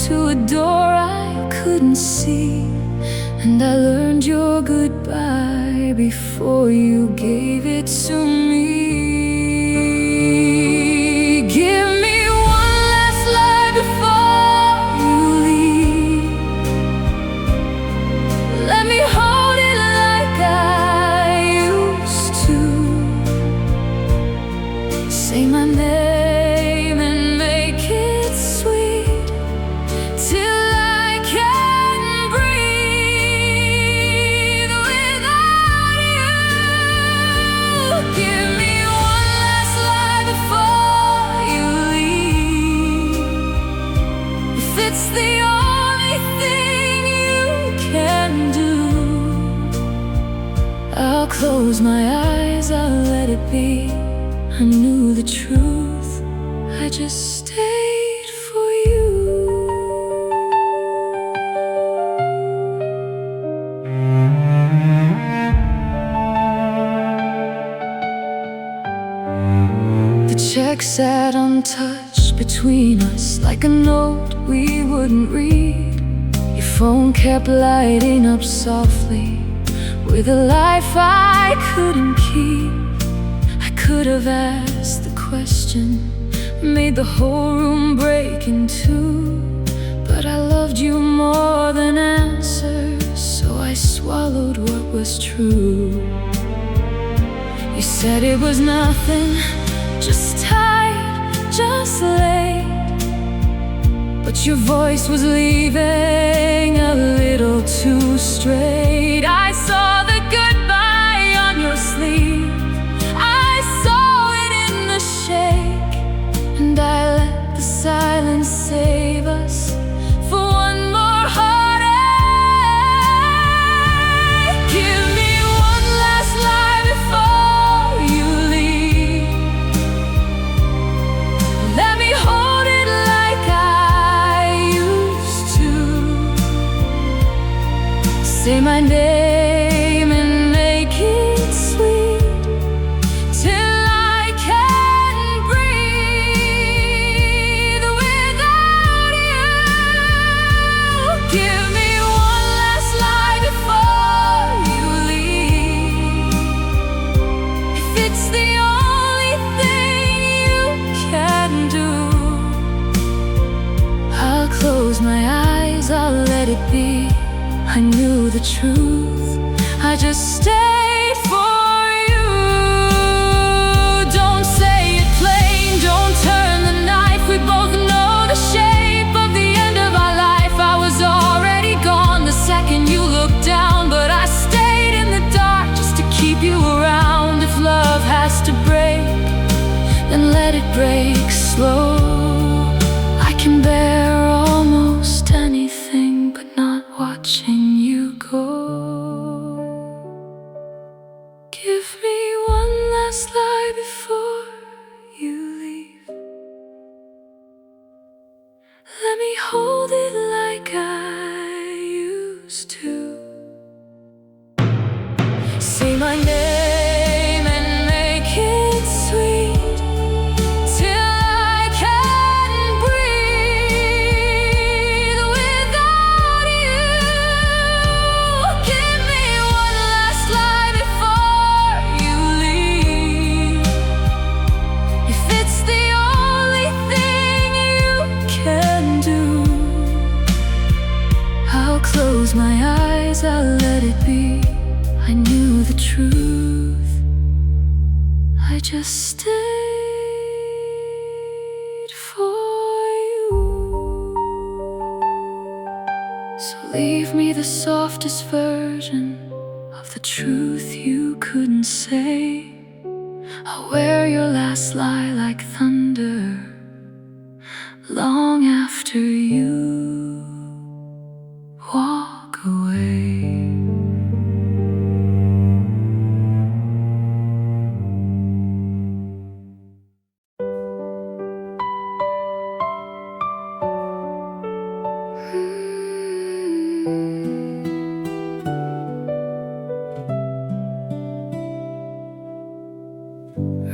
to a door I couldn't see, and I learned your goodbye before you gave it to me. Give me one last lie before you leave. Let me hold it like I used to. Say my name and make it sweet till I can breathe without you. Give me one last lie before you leave. If it's the only thing you can do, I'll close my eyes, I'll let it be. I knew the truth, I just stayed for you. The check sat untouched between us, like a note we wouldn't read. phone kept lighting up softly with a life I couldn't keep. I could have asked the question, made the whole room break in two, but I loved you more than answers, so I swallowed what was true. You said it was nothing, just tired, just late, but your voice was leaving a little too straight. I saw the goodbye on your sleeve, I saw it in the shake, and I let the silence save us for one more heartache. Give me one last lie before you leave. Let me hold it like I used to. Say my name and make it sweet till I can breathe without you. Give me one last lie before you leave. If it's the only thing you can do, I'll close my eyes, I'll let it be. I knew the truth, I just stayed for you. Don't say it plain, don't turn the knife. We both know the shape of the end of our life. I was already gone the second you looked down, but I stayed in the dark just to keep you around. If love has to break, then let it break slow. I can bear almost anything, but not watching you go. Give me one last lie before you leave. Let me hold it like I used to. Say my name and make it sweet till I can breathe without you. Give me one last lie before you leave. If it's the only thing you can do, I'll close my eyes, I'll let it be. I knew the truth, I just stayed for you. So leave me the softest version of the truth you couldn't say. I'll wear your last lie like thunder long after you walk away.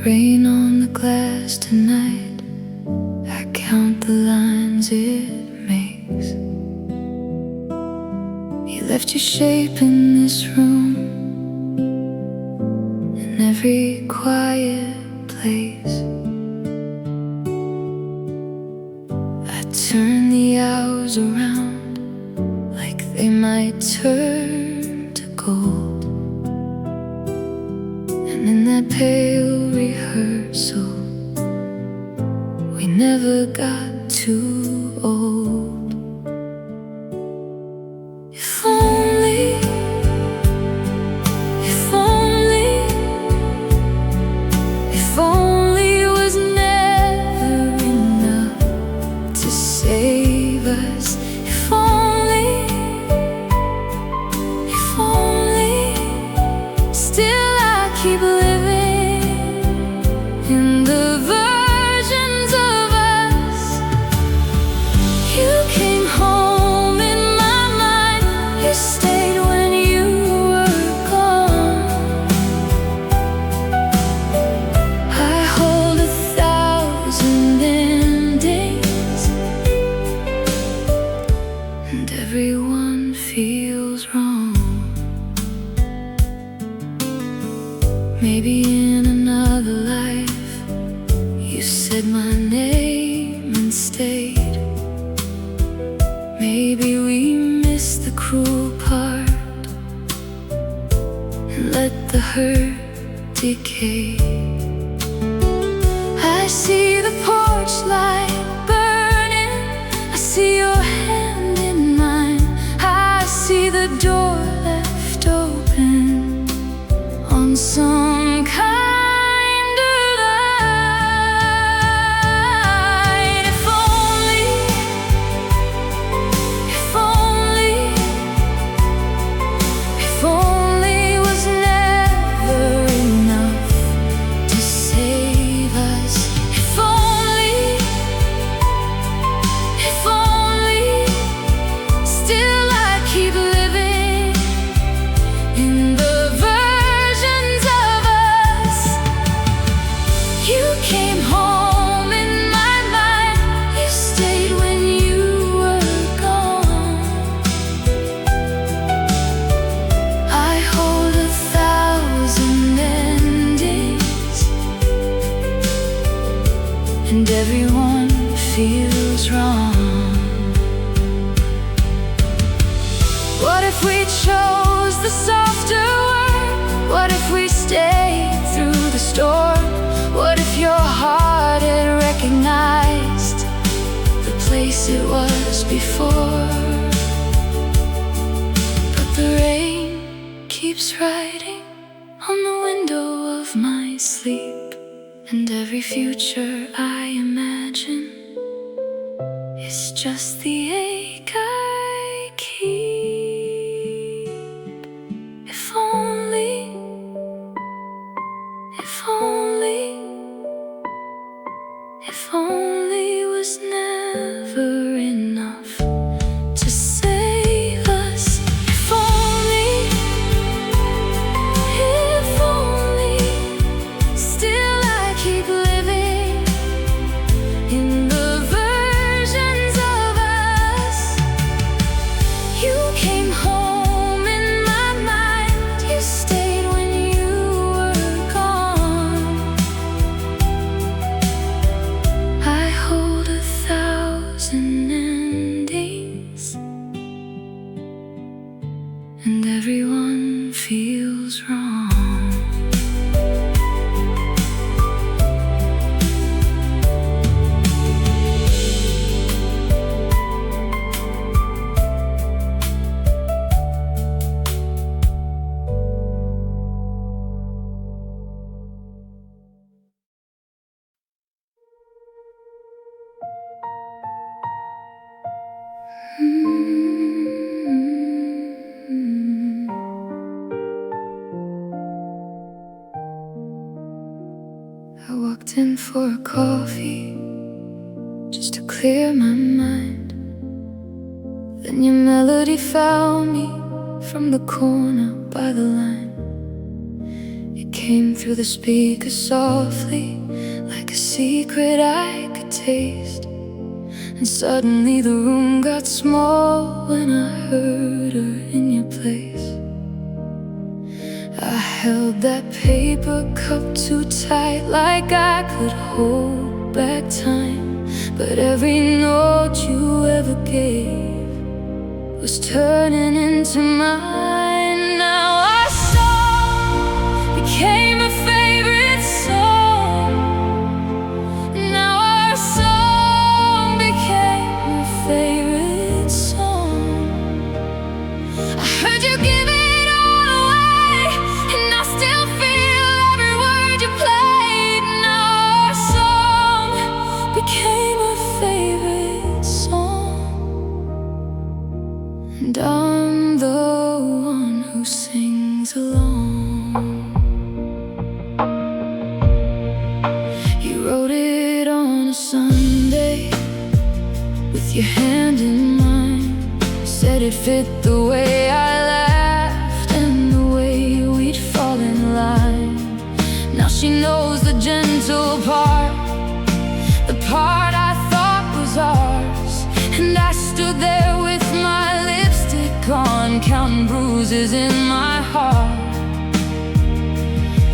Rain on the glass tonight, I count the lines it makes. You left your shape in this room, in every quiet place. I turn the hours around like they might turn to gold, and in that pale rehearsal, we never got too old. If only, if only, if only it was never enough to save us. If only, if only, still I keep living in the versions of us and everyone feels wrong. What if we chose the softer word? What if we stayed through the storm? What if your heart had recognized the place it was before? But the rain keeps writing on the window of my sleep, and every future I imagine is just the ache I keep. If only, if only, if only was never enough to save us. If only, still I keep living in the versions of us. You came home in my mind, you stayed when you were gone. I hold 1,000 endings, and everyone feels wrong. I walked in for a coffee just to clear my mind. Then your melody found me from the corner by the line. It came through the speaker softly, like a secret I could taste. And suddenly the room got small when I heard her in your place. I held that paper cup too tight, like I could hold back time. But every note you ever gave was turning into mine. Now our song became a favorite song. Now our song became a favorite song. I heard you give it all away, and I still feel every word you played. Now our song became a favorite song, and I'm the one who sings along. You wrote it on a Sunday with your hand in mine. Said it fit the way I laughed and the way we'd fall in line. Now she knows the gentle part, the part I thought was ours. And I stood there with my lipstick on, counting bruises in my heart.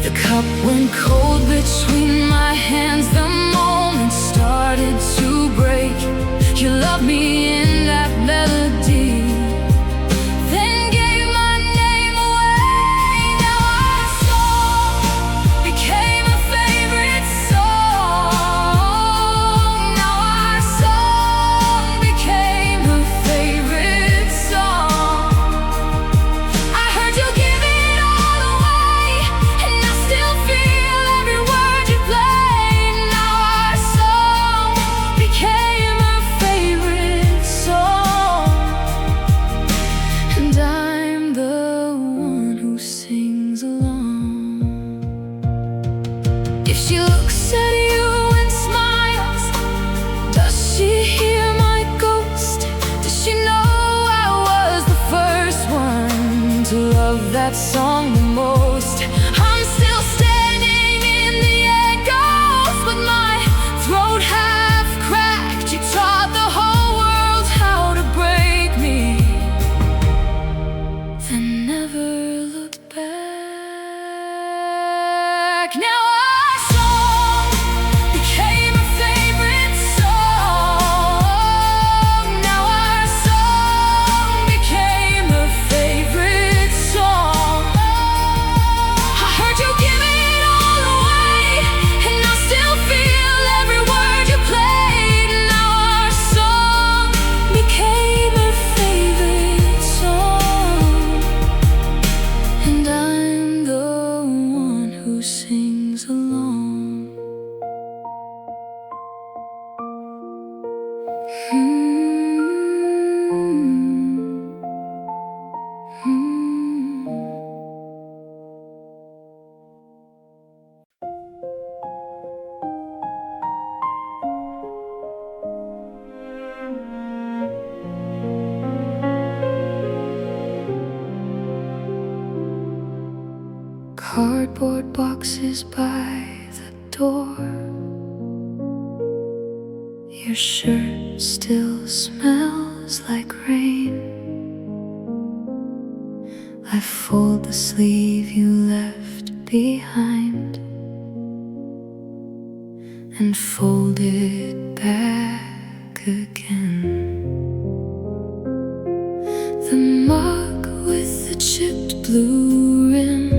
The cup went cold between my hands the moment started to break. You loved me in that melody, then gave my name away. Now our song became a favorite song. Now our song became a favorite song. I heard you give it all away, and I still feel every word you played. Now our song became a favorite song, and I'm the one who sings along. If she looks at you and smiles, does she hear my ghost? Does she know I was the first one to love that song the most? I'm still standing in the echoes, but my throat half cracked. You taught the whole world how to break me, then never looked back. Now our song became a favorite boxes by the door. Your shirt still smells like rain. I fold the sleeve you left behind and fold it back again. The mug with the chipped blue rim,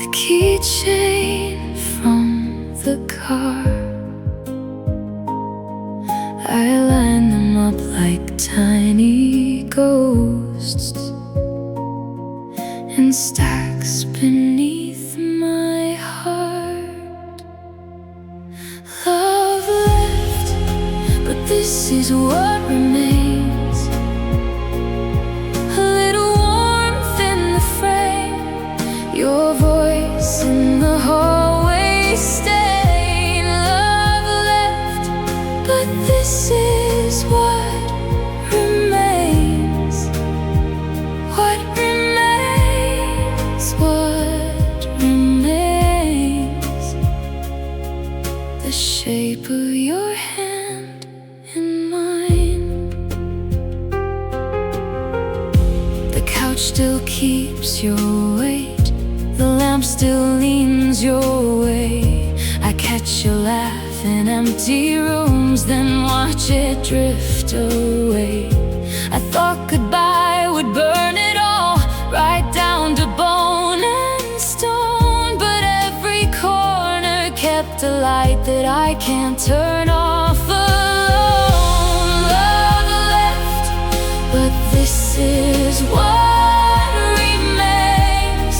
the keychain from the car, I line them up like tiny ghosts in stacks beneath my heart. Love left, but this is what remains. A little warmth in the frame, your voice in the hallway stain. Love left, but this is what remains. What remains, what remains. The shape of your hand in mine. The couch still keeps your weight, the lamp still leans your way. I catch your laugh in empty rooms, then watch it drift away. I thought goodbye would burn it all, right down to bone and stone. But every corner kept a light that I can't turn off alone. Love left, but this is what remains.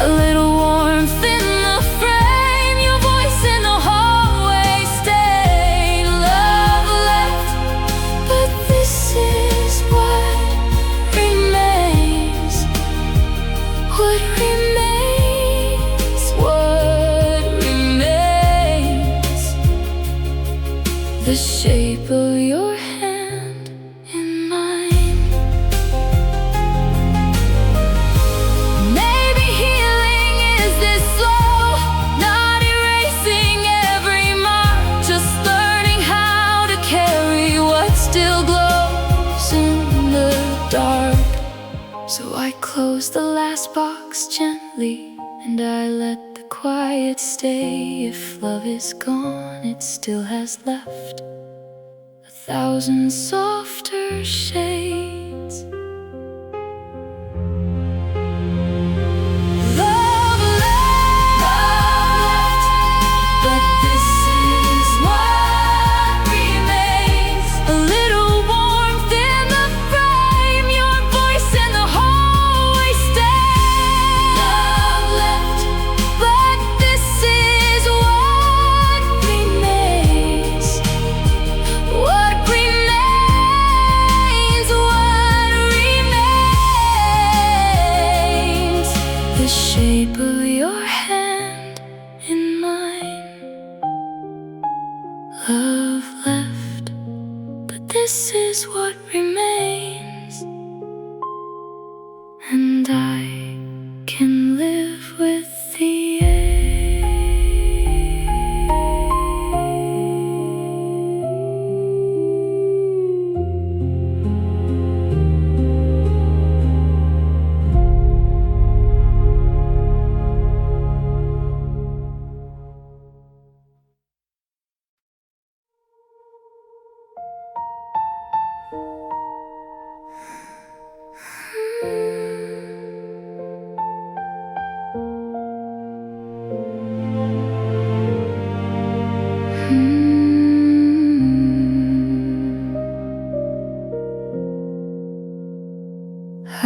A little warmth in the frame, your voice in the hallway stain. Love left, but this is what remains. What remains, what remains. The shape of your hand in mine. Maybe healing is this slow, not erasing every mark, just learning how to carry what still glows in the dark. So I close the last box gently, and I let the quiet stay. If love is gone, it still has left 1,000 softer shades. Love left, but this is what remains. A little warmth in the frame, your voice in the hallway stain. Love left, but this is what remains. What remains, what remains. The shape of your hand in mine. Love left, but this is what remains. And I can live with the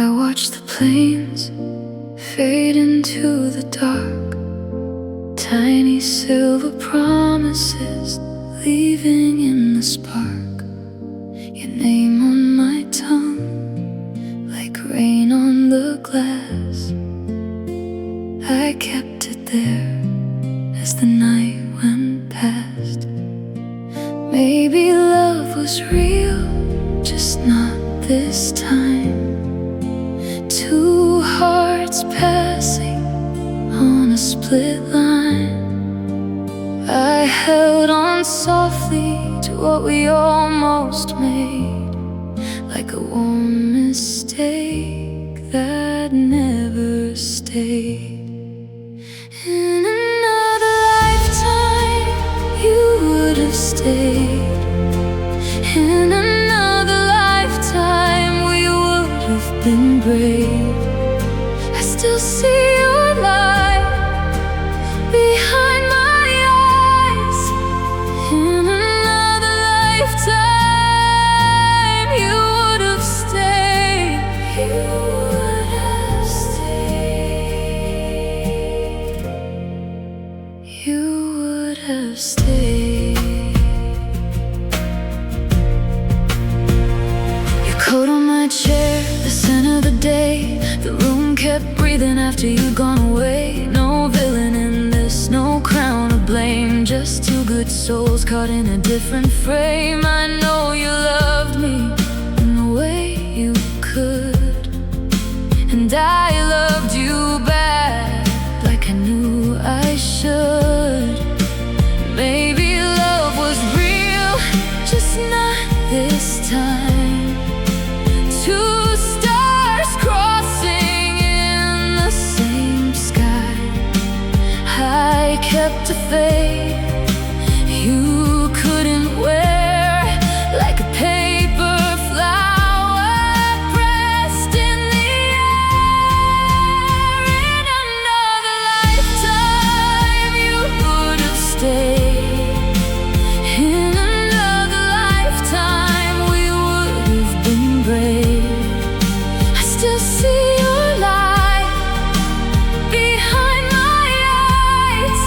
I watch the planes fade into the dark, tiny silver promises leaving in the spark. Your name on my tongue, like rain on the glass. I kept it there as the night went past. Maybe love was real, just not this time. Two hearts passing time. I held on softly to what we almost made, like a warm mistake that never stayed. In another lifetime, you would have stayed. In another lifetime, we would have been brave. I still see your light behind my eyes. In another lifetime, you would have stayed. You would have stayed. You would have stayed. Your coat on my chair, the scent of the day. The room kept breathing after you'd gone away. No villain in this, no crown of blame, just two good souls caught in a different frame. I know you loved me in the way you could, and I loved you back like I knew I should. Maybe love was real, just not this time. Two stars crossing in the same sky. I kept a faith you couldn't wear, like a paper flower pressed in the air. In another lifetime, you would have stayed. In another lifetime, we would have been brave. I still see your light behind my eyes.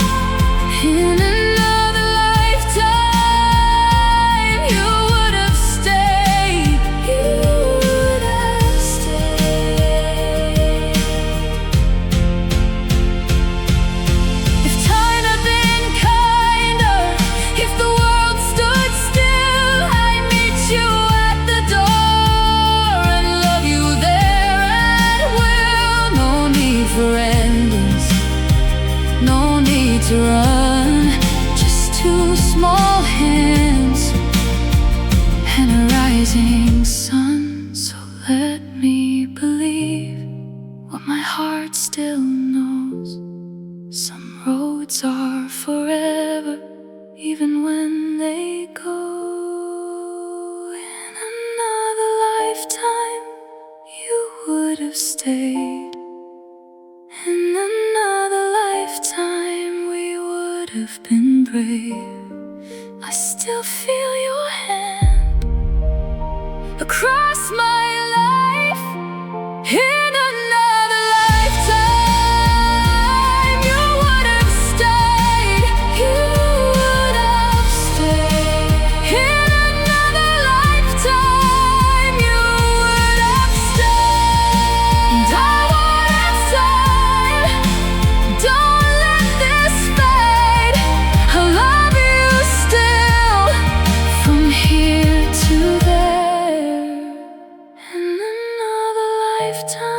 In another lifetime, you would have stayed. You would have stayed. If time had been kinder, if the world stood still, I'd meet you at the door and love you there at will. No need for endings, no need to run, just two small hands and a rising sun. So let me believe what my heart still knows. Some roads are forever, even when they go. In another lifetime, you would have stayed. In another lifetime, we would have been brave. I still feel your hand across my life. In another lifetime, you would have stayed. You would have stayed. In another lifetime, you would have stayed. And I won't have time. Don't let this fade. I love you still, from here to there. In another lifetime.